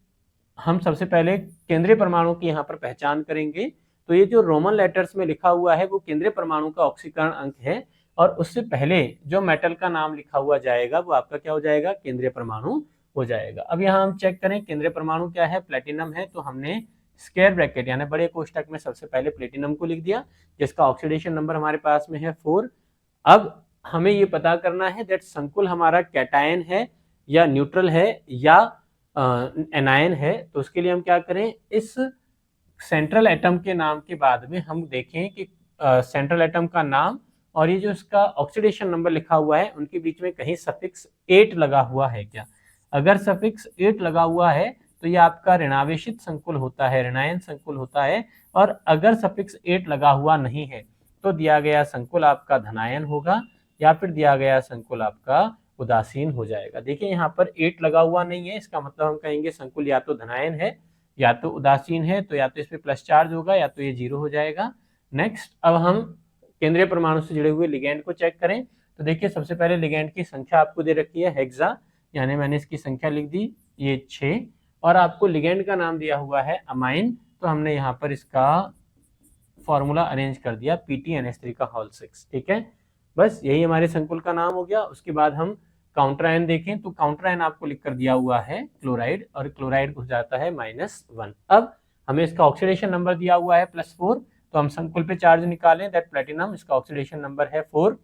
हम सबसे पहले केंद्रीय परमाणु की यहाँ पर पहचान करेंगे। तो ये जो रोमन लेटर्स में लिखा हुआ है वो केंद्रीय परमाणु का ऑक्सीकरण अंक है और उससे पहले जो मेटल का नाम लिखा हुआ जाएगा वो आपका क्या हो जाएगा, केंद्रीय परमाणु हो जाएगा। अब यहाँ हम चेक करें केंद्रीय परमाणु क्या है, प्लेटिनम है। तो हमने स्क्वायर ब्रैकेट यानी बड़े कोष्टक में सबसे पहले प्लेटिनम को लिख दिया जिसका ऑक्सीडेशन नंबर हमारे पास में है 4। अब हमें ये पता करना है दैट संकुल हमारा कैटायन है या न्यूट्रल है या एनायन है। तो उसके लिए हम क्या करें, इस सेंट्रल एटम के नाम के बाद में हम देखें कि सेंट्रल एटम का नाम और ये जो इसका ऑक्सीडेशन नंबर लिखा हुआ है उनके बीच में कहीं सफिक्स 8 लगा हुआ है क्या। अगर सफिक्स 8 लगा हुआ है तो ये आपका ऋणावेशित संकुल होता है, ऋणायन संकुल होता है। और अगर सफिक्स 8 लगा हुआ नहीं है तो दिया गया संकुल आपका धनायन होगा या फिर दिया गया संकुल आपका उदासीन हो जाएगा। देखिए यहाँ पर 8 लगा हुआ नहीं है, इसका मतलब हम कहेंगे संकुल या तो धनायन है या तो उदासीन है। तो या तो इस पे प्लस चार्ज होगा या तो ये 0 हो जाएगा। नेक्स्ट अब हम केंद्रीय परमाणु से जुड़े हुए लिगेंड को चेक करें। तो देखिए सबसे पहले लिगेंड की संख्या आपको दे रखी है हेक्सा, यानी मैंने इसकी संख्या लिख दी ये 6 और आपको लिगेंड का नाम दिया हुआ है अमाइन। तो हमने यहाँ पर इसका फॉर्मूला अरेंज कर दिया PTNH3 का होल 6। ठीक है, बस यही हमारे संकुल का नाम हो गया। उसके बाद हम काउंटर आयन देखें तो काउंटर आयन आपको लिख कर दिया हुआ है क्लोराइड और क्लोराइड हो जाता है -1। अब हमें इसका ऑक्सीडेशन नंबर दिया हुआ है +4। तो हम संकुल पे चार्ज निकालें दैट प्लेटिनम, इसका ऑक्सीडेशन नंबर है 4।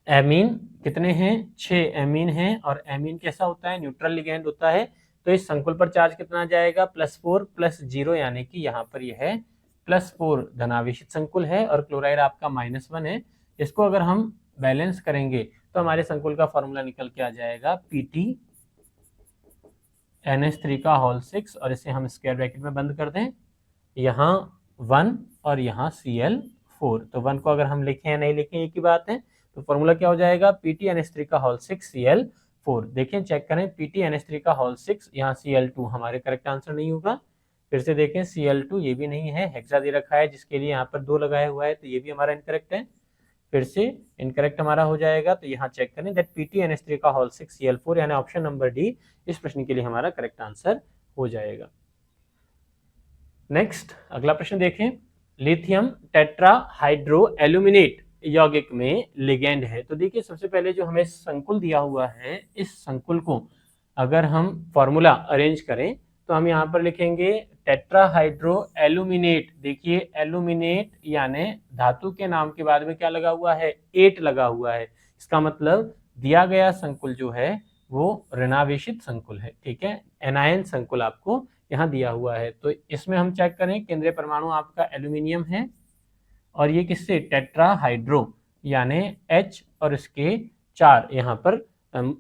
एमीन कितने हैं, 6 एमीन हैं और एमीन कैसा होता है, न्यूट्रल लिगेंड होता है। तो इस संकुल पर चार्ज कितना जाएगा, +4 + 0 यानी कि यहाँ पर यह है +4 धनावेशित संकुल है और क्लोराइड आपका -1 है। इसको अगर हम बैलेंस करेंगे तो हमारे संकुल का फॉर्मूला निकल के आ जाएगा PTNH3 का होल 6 और इसे हम स्क्वायर ब्रैकेट में बंद कर दें, यहाँ 1 और यहाँ Cl4। तो 1 को अगर हम लिखें या नहीं लिखें एक ही बात है। तो फॉर्मूला क्या हो जाएगा, PTNH3 का होल 6 Cl4। देखें चेक करें PTNH3 का होल 6, यहाँ Cl2 हमारे करेक्ट आंसर नहीं होगा। फिर से देखें Cl2 ये भी नहीं है, हेक्सा दे रखा है जिसके लिए यहाँ पर 2 लगाया हुआ है तो ये भी हमारा इनकरेक्ट है। फिर से इनकरेक्ट हमारा हो जाएगा। तो यहाँ चेक करें दैट PTNH3 का होल 6 Cl4 यानी ऑप्शन नंबर डी इस प्रश्न के लिए हमारा करेक्ट आंसर हो जाएगा। नेक्स्ट अगला प्रश्न देखें, लिथियम टेट्राहाइड्रो एल्यूमिनेट यौगिक में लिगेंड है। तो देखिए सबसे पहले जो हमें संकुल दिया हुआ है इस संकुल को अगर हम फॉर्मूला अरेंज करें तो हम यहाँ पर लिखेंगे टेट्राहाइड्रो एल्यूमिनेट। देखिए एल्यूमिनेट यानी धातु के नाम के बाद में क्या लगा हुआ है, 8 लगा हुआ है। इसका मतलब दिया गया संकुल जो है वो ऋणावेशित संकुल है। ठीक है, एनायन संकुल आपको यहाँ दिया हुआ है। तो इसमें हम चेक करें केंद्रीय परमाणु आपका एल्यूमिनियम है और ये किससे, टेट्राहाइड्रो यानी H और इसके 4 यहाँ पर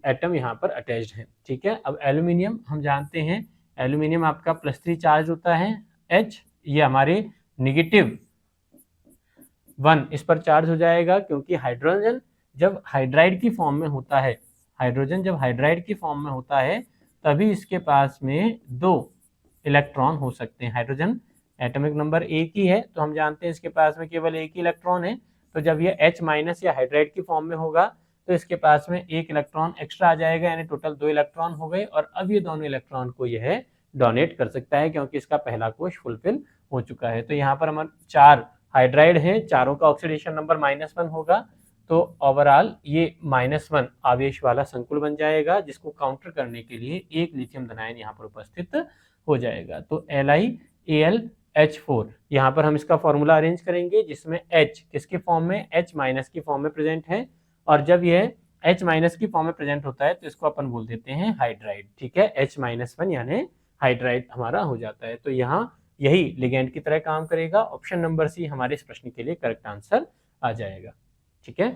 एटम यहाँ पर अटैच्ड है। ठीक है, अब एल्यूमिनियम हम जानते हैं एल्यूमिनियम आपका +3 चार्ज होता है, H ये हमारे -1 इस पर चार्ज हो जाएगा क्योंकि हाइड्रोजन जब हाइड्राइड की फॉर्म में होता है, हाइड्रोजन जब हाइड्राइड की फॉर्म में होता है तभी इसके पास में 2 इलेक्ट्रॉन हो सकते हैं। हाइड्रोजन एटॉमिक नंबर एक ही है तो हम जानते हैं इसके पास में केवल एक ही इलेक्ट्रॉन है। तो जब ये H- या हाइड्राइड की फॉर्म में होगा तो इसके पास में एक इलेक्ट्रॉन एक्स्ट्रा आ जाएगा यानी टोटल 2 इलेक्ट्रॉन हो गए और अब ये दोनों इलेक्ट्रॉन को यह डोनेट कर सकता है क्योंकि इसका पहला कोश फुलफिल हो चुका है। तो यहाँ पर हमारे 4 हाइड्राइड हैं, चारों का ऑक्सीडेशन नंबर -1 होगा। तो ओवरऑल ये -1 आवेश वाला संकुल बन जाएगा जिसको काउंटर करने के लिए एक लिथियम धनायन यहाँ पर उपस्थित हो जाएगा। तो LiAlH4 यहाँ पर हम इसका फॉर्मूला अरेंज करेंगे जिसमें H किसके फॉर्म में, H- की फॉर्म में प्रेजेंट है और जब यह H- की फॉर्म में प्रेजेंट होता है तो इसको अपन बोल देते हैं हाइड्राइड। ठीक है, H-1 यानी हाइड्राइड हमारा हो जाता है। तो यहाँ यही लिगेंड की तरह काम करेगा। ऑप्शन नंबर सी हमारे इस प्रश्न के लिए करेक्ट आंसर आ जाएगा। ठीक है,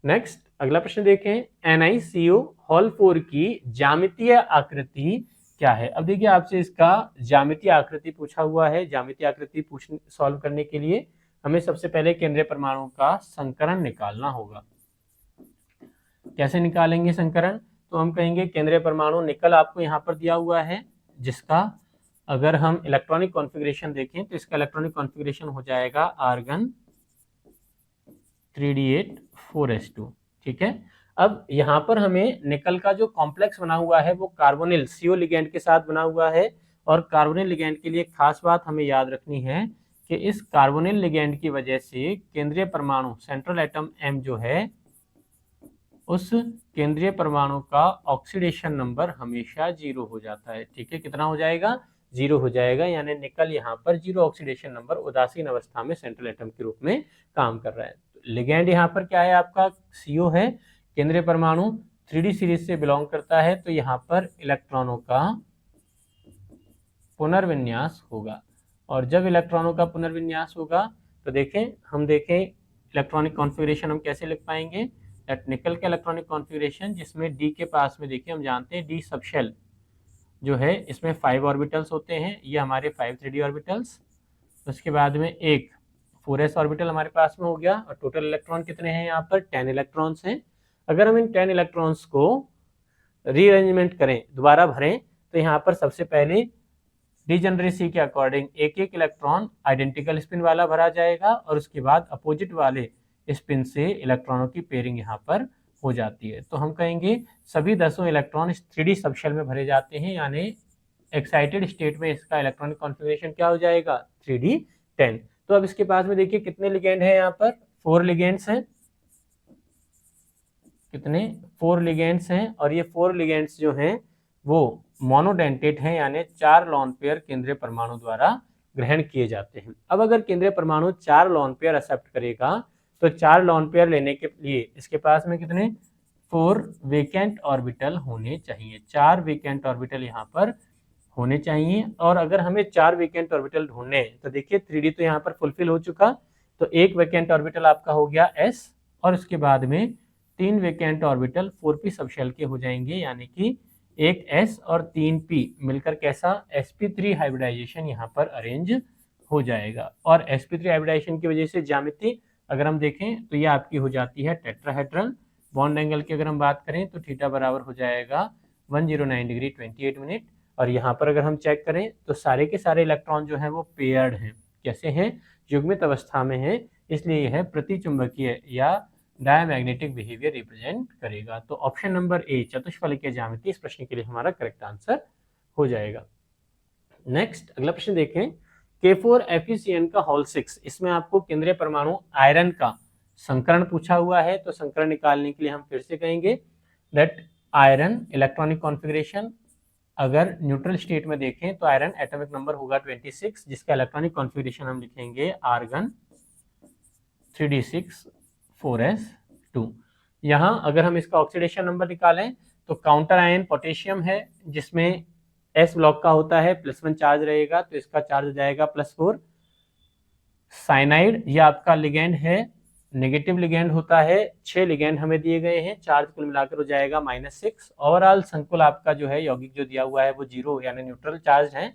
नेक्स्ट अगला प्रश्न देखें, NiCO हॉल 4 की ज्यामितीय आकृति क्या है। अब देखिए आपसे इसका ज्यामितीय आकृति पूछा हुआ है। ज्यामितीय आकृति सॉल्व करने के लिए हमें सबसे पहले केंद्रीय परमाणु का संकरण निकालना होगा। कैसे निकालेंगे संकरण? तो हम कहेंगे केंद्रीय परमाणु निकल आपको यहाँ पर दिया हुआ है, जिसका अगर हम इलेक्ट्रॉनिक कॉन्फ़िगरेशन देखें तो इसका इलेक्ट्रॉनिक कॉन्फ़िगरेशन हो जाएगा आर्गन 3d8 4s2। ठीक है, अब यहाँ पर हमें निकल का जो कॉम्प्लेक्स बना हुआ है वो कार्बोनिल CO लिगेंड के साथ बना हुआ है। और कार्बोनिल लिगेंड के लिए खास बात हमें याद रखनी है कि इस कार्बोनिल लिगेंड की वजह से केंद्रीय परमाणु सेंट्रल एटम M जो है उस केंद्रीय परमाणु का ऑक्सीडेशन नंबर हमेशा 0 हो जाता है। ठीक है, कितना हो जाएगा? 0 हो जाएगा, यानी निकल यहाँ पर 0 ऑक्सीडेशन नंबर उदासीन अवस्था में सेंट्रल एटम के रूप में काम कर रहा है। लिगेंड यहाँ पर क्या है आपका? CO है। केंद्रीय परमाणु 3D सीरीज से बिलोंग करता है, तो यहाँ पर इलेक्ट्रॉनों का पुनर्विन्यास होगा। और जब इलेक्ट्रॉनों का पुनर्विन्यास होगा तो हम देखें इलेक्ट्रॉनिक कॉन्फ़िगरेशन हम कैसे लिख पाएंगे। दैट निकल का इलेक्ट्रॉनिक कॉन्फ़िगरेशन जिसमें D के पास में देखिए हम जानते हैं D सबशेल जो है इसमें 5 ऑर्बिटल्स होते हैं, ये हमारे 5 3D ऑर्बिटल्स। उसके बाद में एक 4s ऑर्बिटल हमारे पास में हो गया। और टोटल इलेक्ट्रॉन कितने हैं यहाँ पर? 10 इलेक्ट्रॉन्स हैं। अगर हम इन 10 इलेक्ट्रॉन्स को रीअरेंजमेंट करें, दोबारा भरें, तो यहाँ पर सबसे पहले डिजनरेसी के अकॉर्डिंग एक एक इलेक्ट्रॉन आइडेंटिकल स्पिन वाला भरा जाएगा और उसके बाद अपोजिट वाले स्पिन से इलेक्ट्रॉनों की पेयरिंग यहाँ पर हो जाती है। तो हम कहेंगे सभी 10 इलेक्ट्रॉन इस 3D सबशेल में भरे जाते हैं, यानी एक्साइटेड स्टेट में इसका इलेक्ट्रॉनिक कॉन्फ़िगरेशन क्या हो जाएगा? 3D10। तो अब इसके पास में देखिए कितने लिगेंड हैं यहाँ पर? 4 लिगेंड्स हैं। कितने? 4 लिगेंड्स हैं। और ये 4 लिगेंड्स जो हैं वो मोनोडेंटेट हैं, यानी 4 लोन पेयर केंद्रीय परमाणु द्वारा ग्रहण किए जाते हैं। अब अगर केंद्रीय परमाणु 4 लोन पेयर एक्सेप्ट करेगा तो 4 लोन पेयर लेने के लिए इसके पास में कितने? 4 वेकेंट ऑर्बिटल होने चाहिए। 4 वेकेंट ऑर्बिटल यहाँ पर होने चाहिए। और अगर हमें 4 वेकेंट ऑर्बिटल ढूंढने हैं तो देखिए 3D तो यहाँ पर फुलफिल हो चुका, तो एक वेकेंट ऑर्बिटल आपका हो गया S, और उसके बाद में 3 वेकेंट ऑर्बिटल 4p सबशेल के हो जाएंगे, यानी कि एक S और 3p मिलकर कैसा? sp3 हाइब्रिडाइजेशन यहाँ पर अरेंज हो जाएगा। और sp3 हाइब्रिडाइजेशन की वजह से ज्यामिति अगर हम देखें तो ये आपकी हो जाती है टेट्राहेड्रल। बॉन्ड एंगल की अगर हम बात करें तो थीटा बराबर हो जाएगा 109 डिग्री 28 मिनट। और यहाँ पर अगर हम चेक करें तो सारे के सारे इलेक्ट्रॉन जो हैं वो पेयर्ड हैं। कैसे हैं? युग्मित अवस्था में है, इसलिए यह प्रतिचुंबकीय या डायमैग्नेटिक बिहेवियर रिप्रेजेंट करेगा। तो ऑप्शन नंबर ए चतुष्फलकीय ज्यामिति इस प्रश्न के लिए हमारा करेक्ट आंसर हो जाएगा। नेक्स्ट अगला प्रश्न देखें, K4FeCN का होल 6, इसमें आपको केंद्रीय परमाणु आयरन का संकरण पूछा हुआ है। तो संकरण निकालने के लिए हम फिर से कहेंगे दैट आयरन इलेक्ट्रॉनिक कॉन्फ़िगरेशन अगर न्यूट्रल स्टेट में देखें तो आयरन एटॉमिक नंबर होगा 26, जिसका इलेक्ट्रॉनिक कॉन्फ़िगरेशन हम लिखेंगे आर्गन 3d6 4s2। यहाँ अगर हम इसका ऑक्सीडेशन नंबर निकालें तो काउंटर आयन पोटेशियम है जिसमें S ब्लॉक का होता है, +1 चार्ज रहेगा, तो इसका चार्ज हो जाएगा +4। साइनाइड ये आपका लिगेंड है, नेगेटिव लिगेंड होता है। 6 लिगेंड हमें दिए गए हैं, चार्ज कुल मिलाकर हो जाएगा -6। ओवरऑल संकुल आपका जो है यौगिक जो दिया हुआ है वो 0 यानी न्यूट्रल चार्ज है।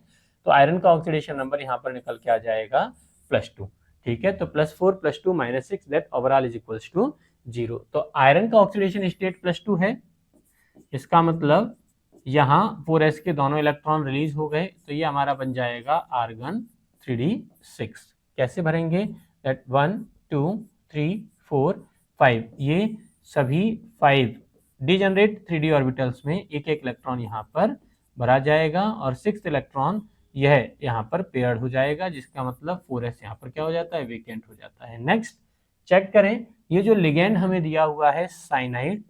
तो आयरन का ऑक्सीडेशन नंबर यहाँ पर निकल के आ जाएगा +2। ठीक है, तो +4 +2 -6 that overall is equals to 0। तो आयरन का ऑक्सीडेशन स्टेट +2 है, इसका मतलब यहाँ 4s के दोनों इलेक्ट्रॉन रिलीज हो गए, तो ये हमारा बन जाएगा आर्गन 3d6। कैसे भरेंगे? दैट 1 2 3 4 5, ये सभी 5 डिजनरेट 3d ऑर्बिटल्स में एक एक इलेक्ट्रॉन यहाँ पर भरा जाएगा और 6th इलेक्ट्रॉन यह यहाँ पर पेयर्ड हो जाएगा, जिसका मतलब 4s यहाँ पर क्या हो जाता है? वेकेंट हो जाता है। नेक्स्ट चेक करें, ये जो लिगेंड हमें दिया हुआ है साइनाइड,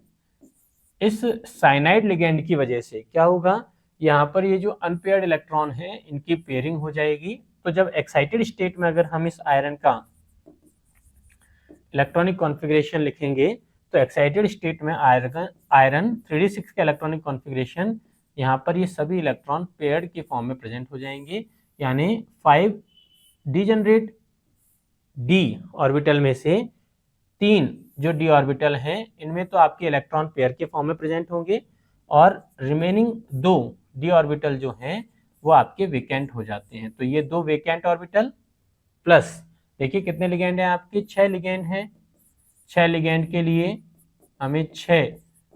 इस साइनाइड लिगेंड की वजह से क्या होगा? यहाँ पर ये जो अनपेयर्ड इलेक्ट्रॉन है इनकी पेयरिंग हो जाएगी। तो जब एक्साइटेड स्टेट में अगर हम इस आयरन का इलेक्ट्रॉनिक कॉन्फ़िगरेशन लिखेंगे तो एक्साइटेड स्टेट में आयरन 3d6 का इलेक्ट्रॉनिक कॉन्फ़िगरेशन यहाँ पर ये सभी इलेक्ट्रॉन पेयर्ड के फॉर्म में प्रेजेंट हो जाएंगे, यानी 5 डिजेनरेट डी ऑर्बिटल में से 3 जो डी ऑर्बिटल हैं इनमें तो आपके इलेक्ट्रॉन पेयर के फॉर्म में प्रेजेंट होंगे और रिमेनिंग 2 डी ऑर्बिटल जो हैं वो आपके वेकेंट हो जाते हैं। तो ये 2 वेकेंट ऑर्बिटल प्लस देखिए कितने लिगेंड हैं आपके, 6 लिगेंड हैं। 6 लिगेंड के लिए हमें 6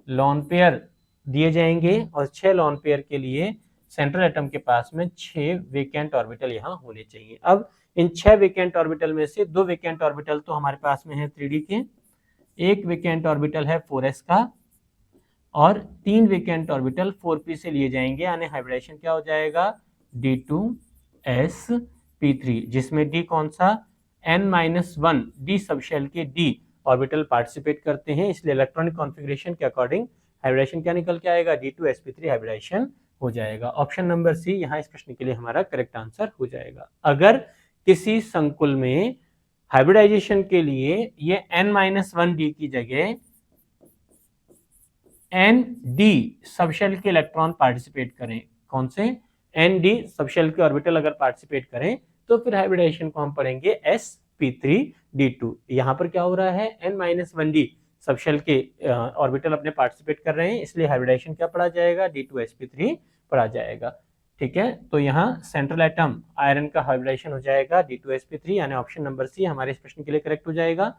लॉन पेयर दिए जाएंगे और 6 लॉन पेयर के लिए सेंट्रल एटम के पास में 6 वेकेंट ऑर्बिटल यहाँ होने चाहिए। अब इन 6 वेकेंट ऑर्बिटल में से 2 वेकेंट ऑर्बिटल तो हमारे पास में है 3D के, एक वेकेंट ऑर्बिटल है 4s का और 3 वेकेंट ऑर्बिटल 4p से लिए जाएंगे, यानी हाइब्रिडेशन क्या हो जाएगा d2sp3, जिसमें d कौन सा n-1 d सबशेल के d ऑर्बिटल पार्टिसिपेट करते हैं, इसलिए इलेक्ट्रॉनिक कॉन्फ़िगरेशन के अकॉर्डिंग हाइब्रिडेशन क्या निकल के आएगा, d2sp3 हाइब्रिडेशन हो जाएगा। ऑप्शन नंबर सी यहाँ इस प्रश्न के लिए हमारा करेक्ट आंसर हो जाएगा। अगर किसी संकुल में हाइब्रिडाइजेशन के लिए ये n-1d की जगह nd सबशेल के इलेक्ट्रॉन पार्टिसिपेट करें, कौन से nd सबशेल के ऑर्बिटल अगर पार्टिसिपेट करें तो फिर हाइब्रिडाइजेशन को हम पढ़ेंगे sp3d2। यहाँ पर क्या हो रहा है, n-1d सबशेल के ऑर्बिटल अपने पार्टिसिपेट कर रहे हैं, इसलिए हाइब्रिडाइजेशन क्या पढ़ा जाएगा, d2sp3 पढ़ा जाएगा। ठीक है, तो यहाँ सेंट्रल एटम आयरन का हाइब्रिडाइजेशन हो जाएगा d2sp3, यानी ऑप्शन नंबर सी हमारे इस प्रश्न के लिए करेक्ट हो जाएगा।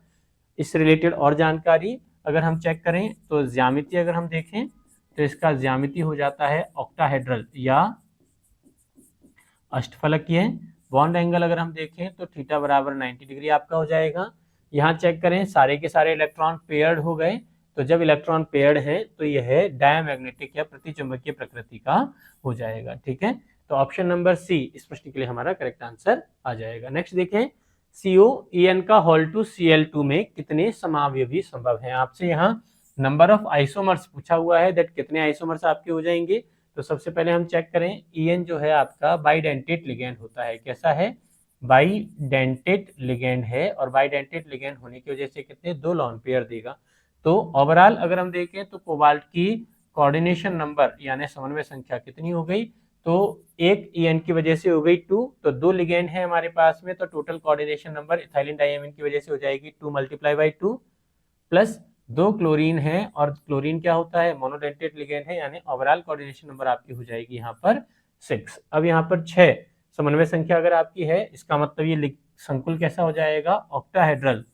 इससे रिलेटेड और जानकारी अगर हम चेक करें तो ज्यामिति अगर हम देखें तो इसका ज्यामिति हो जाता है ऑक्टाहेड्रल या अष्टफलकीय। बॉन्ड एंगल अगर हम देखें तो थीटा बराबर 90 डिग्री आपका हो जाएगा। यहाँ चेक करें सारे के सारे इलेक्ट्रॉन पेयर्ड हो गए, तो जब इलेक्ट्रॉन पेयर्ड है तो यह डायमैग्नेटिक या प्रतिचुंबकीय प्रकृति का हो जाएगा। ठीक है, तो ऑप्शन नंबर सी इस प्रश्न के लिए हमारा करेक्ट आंसर आ जाएगा। नेक्स्ट देखें, COEN का होल टू Cl2 में कितने समावयवी संभव हैं। आपसे यहाँ नंबर ऑफ आइसोमर्स पूछा हुआ है, दैट कितने आइसोमर्स आपके हो जाएंगे। तो सबसे पहले हम चेक करें, EN जो है आपका बाइडेंटेट लिगेंड होता है, कैसा है, बाइडेंटेट लिगेंड है, और बाइडेंटेट लिगेंड होने की वजह से कितने 2 लॉन पेयर देगा। तो ओवरऑल अगर हम देखें तो कोबाल्ट की कोऑर्डिनेशन नंबर यानी समन्वय संख्या कितनी हो गई, तो एक EN की वजह से हो गई 2, तो 2 लिगेंड है हमारे पास में, तो टोटल कोऑर्डिनेशन नंबर इथाइलिन डाइअमीन की वजह से हो जाएगी 2 × 2 प्लस 2 क्लोरीन है, और क्लोरीन क्या होता है, मोनोडेंटेट लिगेंड है, यानी ओवरऑल कोऑर्डिनेशन नंबर आपकी हो जाएगी यहाँ पर 6। अब यहाँ पर 6 समन्वय संख्या अगर आपकी है, इसका मतलब ये संकुल कैसा हो जाएगा, ऑक्टाहेड्रल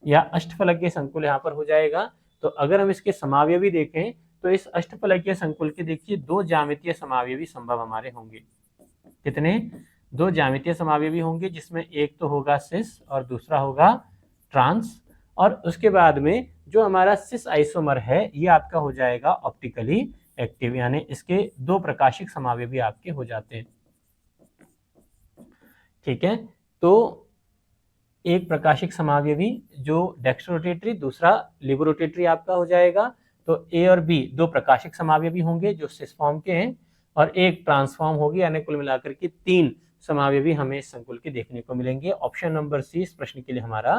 या अष्टफलकीय संकुल यहाँ पर हो जाएगा। तो अगर हम इसके समावयवी देखें तो इस अष्टफलकीय संकुल के देखिए 2 ज्यामितीय समावयवी संभव हमारे होंगे। कितने, 2 ज्यामितीय समावयवी होंगे, जिसमें एक तो होगा सिस और दूसरा होगा ट्रांस, और उसके बाद में जो हमारा सिस आइसोमर है ये आपका हो जाएगा ऑप्टिकली एक्टिव, यानी इसके 2 प्रकाशिक समावयवी आपके हो जाते हैं। ठीक है, तो एक प्रकाशिक समावयवी जो डेक्स्ट्रोरोटेटरी, दूसरा लिबरोटेटरी आपका हो जाएगा। तो ए और बी 2 प्रकाशिक समावयवी होंगे जो सिस फॉर्म के हैं, और एक ट्रांसफॉर्म होगी, यानी कुल मिलाकर के 3 समावयवी हमें इस संकुल के देखने को मिलेंगे। ऑप्शन नंबर सी इस प्रश्न के लिए हमारा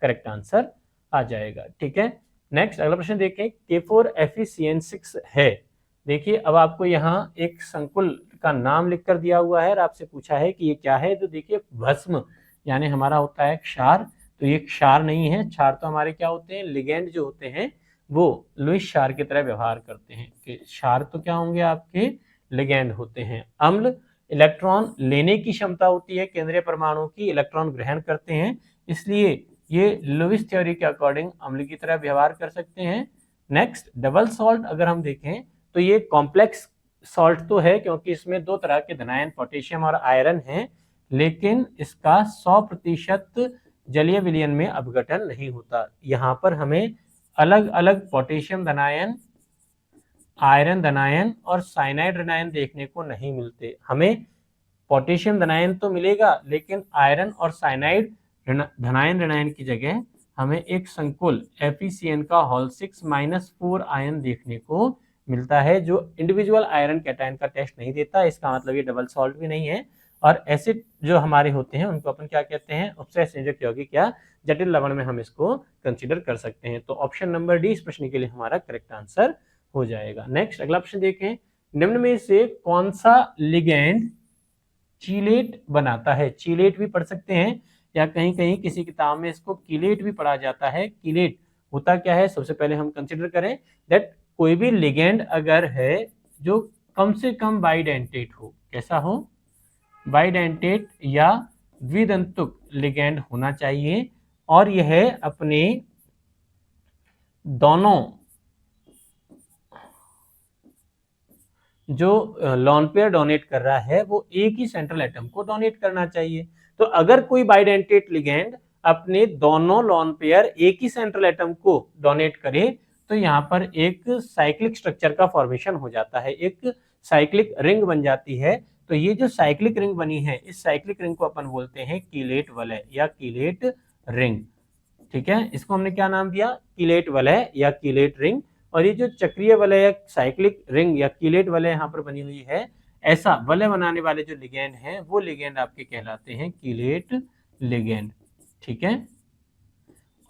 करेक्ट आंसर आ जाएगा। ठीक है, नेक्स्ट अगला प्रश्न देखें, K4FeCN6 है। देखिए अब आपको यहाँ एक संकुल का नाम लिख कर दिया हुआ है और आपसे पूछा है कि ये क्या है, तो देखिए भस्म यानी हमारा होता है क्षार, तो ये क्षार नहीं है, क्षार तो हमारे क्या होते हैं, लिगेंड जो होते हैं वो लुईस क्षार की तरह व्यवहार करते हैं, कि क्षार तो क्या होंगे आपके लिगेंड होते हैं। अम्ल इलेक्ट्रॉन लेने की क्षमता होती है केंद्रीय परमाणु की, इलेक्ट्रॉन ग्रहण करते हैं, इसलिए ये लुईस थ्योरी के अकॉर्डिंग अम्ल की तरह व्यवहार कर सकते हैं। नेक्स्ट डबल सॉल्ट अगर हम देखें तो ये कॉम्प्लेक्स सॉल्ट तो है, क्योंकि इसमें 2 तरह के धनायन पोटेशियम और आयरन हैं, लेकिन इसका 100% जलीय विलयन में अपघटन नहीं होता। यहाँ पर हमें अलग अलग पोटेशियम धनायन, आयरन धनायन और साइनाइड ऋणायन देखने को नहीं मिलते। हमें पोटेशियम धनायन तो मिलेगा, लेकिन आयरन और साइनाइड धनायन ऋणायन की जगह हमें एक संकुल FeCN का होल 6-4 आयन देखने को मिलता है, जो इंडिविजुअल आयरन कैटायन का टेस्ट नहीं देता। इसका मतलब ये डबल सॉल्ट भी नहीं है। और एसिड जो हमारे होते हैं उनको अपन क्या कहते हैं, उपसय संयोजक यौगिक या जटिल लवण में हम इसको कंसीडर कर सकते हैं। तो ऑप्शन नंबर डी इस प्रश्न के लिए हमारा करेक्ट आंसर हो जाएगा। नेक्स्ट अगला प्रश्न देखें, निम्न में से कौन सा लिगेंड चीलेट बनाता है? चीलेट भी पढ़ सकते हैं या कहीं कहीं किसी किताब में इसको कीलेट भी पढ़ा जाता है। कीलेट होता क्या है? सबसे पहले हम कंसिडर करें दैट कोई भी लिगेंड अगर है जो कम से कम बाइडेंटेट हो, कैसा हो? बाइडेंटेट या द्विदंतुक लिगेंड होना चाहिए, और यह अपने दोनों जो लॉन पेयर डोनेट कर रहा है वो एक ही सेंट्रल एटम को डोनेट करना चाहिए। तो अगर कोई बाइडेंटेट लिगेंड अपने दोनों लॉन पेयर एक ही सेंट्रल एटम को डोनेट करे तो यहाँ पर एक साइक्लिक स्ट्रक्चर का फॉर्मेशन हो जाता है, एक साइक्लिक रिंग बन जाती है। तो ये जो साइक्लिक रिंग बनी है, इस साइक्लिक रिंग को अपन बोलते हैं कीलेट वलय या कीलेट रिंग। ठीक है, इसको हमने क्या नाम दिया? कीलेट वलय या कीलेट रिंग। और ये जो चक्रीय वलय या साइक्लिक रिंग या कीलेट वलय यहाँ पर बनी हुई है, ऐसा वलय बनाने वाले जो लिगेंड हैं वो लिगेंड आपके कहलाते हैं कीलेट लिगेंड। ठीक है,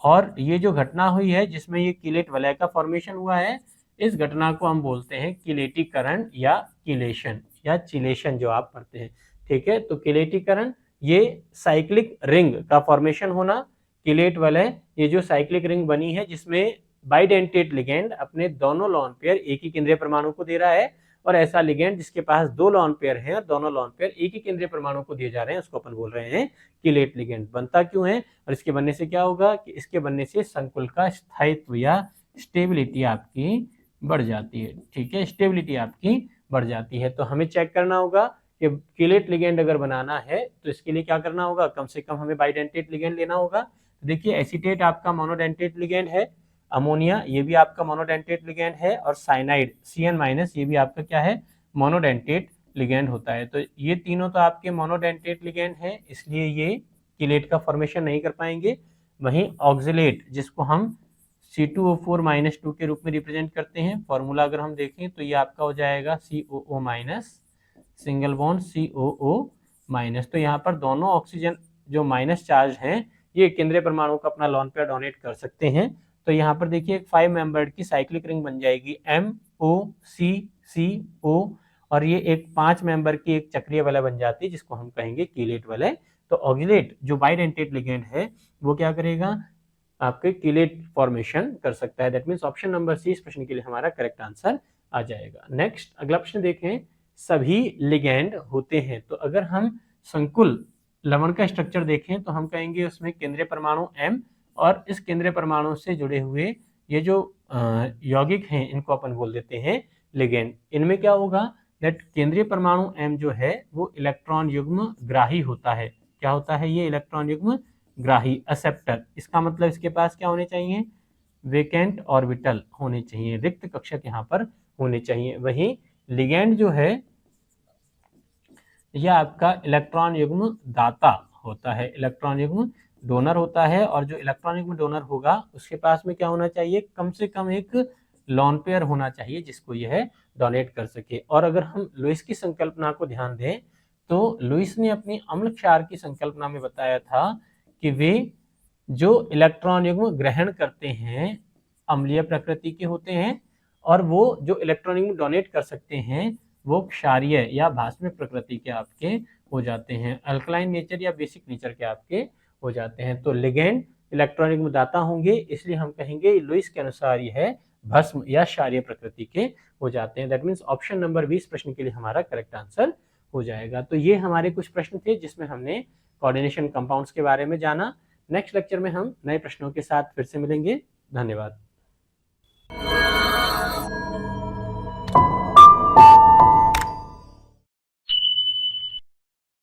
और ये जो घटना हुई है जिसमें ये कीलेट वलय का फॉर्मेशन हुआ है, इस घटना को हम बोलते हैं कीलेटीकरण या कीलेशन या चिलेशन जो आप पढ़ते हैं। ठीक है, तो कीलेटीकरण ये साइक्लिक रिंग का फॉर्मेशन होना, कीलेट वलय ये जो साइक्लिक रिंग बनी है जिसमें बाइडेंटेट लिगेंड अपने दोनों लॉन पेयर एक ही केंद्रीय परमाणु को दे रहा है, और ऐसा लिगेंड जिसके पास दो लॉन पेयर हैं और दोनों लॉन पेयर एक ही केंद्रीय परमाणु को दिए जा रहे हैं, उसको अपन बोल रहे हैं कीलेट लिगेंड। बनता क्यों है और इसके बनने से क्या होगा कि इसके बनने से संकुल का स्थायित्व या स्टेबिलिटी आपकी बढ़ जाती है। ठीक है, स्टेबिलिटी आपकी बढ़ जाती है। तो हमें चेक करना होगा कि कीलेट लिगेंड अगर बनाना है तो इसके लिए क्या करना होगा? कम से कम हमें बाइडेंटेट लिगेंड लेना होगा। देखिए एसीटेट आपका मोनोडेंटेट लिगेंड है, अमोनिया ये भी आपका मोनोडेंटेट लिगेंड है, और साइनाइड CN- ये भी आपका क्या है? मोनोडेंटेट लिगेंड होता है। तो ये तीनों तो आपके मोनोडेंटेट लिगेंड है, इसलिए ये कीलेट का फॉर्मेशन नहीं कर पाएंगे। वहीं ऑक्सिलेट जिसको हम C2O4-2 के रूप में रिप्रेजेंट करते हैं, फॉर्मूला अगर हम देखें तो ये आपका हो जाएगा COO- सिंगल बॉन्ड COO-। तो यहाँ पर दोनों ऑक्सीजन जो माइनस चार्ज हैं ये केंद्रीय परमाणु को अपना लॉन पेयर डोनेट कर सकते हैं। तो यहाँ पर देखिए एक 5 मेंबर्ड की साइक्लिक रिंग बन जाएगी MOCCO, और ये एक 5 मेंबर की एक चक्रीय वलय बन जाती है जिसको हम कहेंगे कीलेट वलय। तो ऑक्सिलेट जो बाइडेंटेट लिगेंड है वो क्या करेगा? आपके कीलेट फॉर्मेशन कर सकता है। That means option number C इस प्रश्न के लिए हमारा करेक्ट आंसर आ जाएगा। नेक्स्ट अगला प्रश्न देखें, सभी लिगेंड होते हैं। तो अगर हम संकुल लवण का स्ट्रक्चर देखें तो हम कहेंगे उसमें केंद्रीय परमाणु M और इस केंद्रीय परमाणु से जुड़े हुए ये जो यौगिक हैं इनको अपन बोल देते हैं लिगेंड। इनमें क्या होगा? दैट केंद्रीय परमाणु M जो है वो इलेक्ट्रॉन युग्म ग्राही होता है। क्या होता है ये? इलेक्ट्रॉन युग्म ग्राही, एक्सेप्टर। इसका मतलब इसके पास क्या होने चाहिए? वेकेंट ऑर्बिटल होने चाहिए, रिक्त कक्षक यहाँ पर होने चाहिए। वहीं लिगेंड जो है यह आपका इलेक्ट्रॉन युग्म दाता होता है, इलेक्ट्रॉन युग्म डोनर होता है, और जो इलेक्ट्रॉन युग्म डोनर होगा उसके पास में क्या होना चाहिए? कम से कम एक लॉन पेयर होना चाहिए जिसको यह डोनेट कर सके। और अगर हम लुईस की संकल्पना को ध्यान दें तो लुईस ने अपनी अम्ल क्षार की संकल्पना में बताया था कि वे जो इलेक्ट्रॉन युग्म ग्रहण करते हैं अम्लीय प्रकृति के होते हैं, और वो जो इलेक्ट्रॉन युग्म डोनेट कर सकते हैं वो क्षारीय या भास्मिक प्रकृति के आपके हो जाते हैं, अल्कलाइन नेचर या बेसिक नेचर के आपके हो जाते हैं। तो लिगेंड इलेक्ट्रॉन युग्म दाता होंगे, इसलिए हम कहेंगे लुईस के अनुसार यह भस्म या क्षारीय प्रकृति के हो जाते हैं। दैट मीन्स ऑप्शन नंबर 20 प्रश्न के लिए हमारा करेक्ट आंसर हो जाएगा। तो ये हमारे कुछ प्रश्न थे जिसमें हमने कोऑर्डिनेशन कंपाउंड्स के बारे में जाना। नेक्स्ट लेक्चर में हम नए प्रश्नों के साथ फिर से मिलेंगे। धन्यवाद।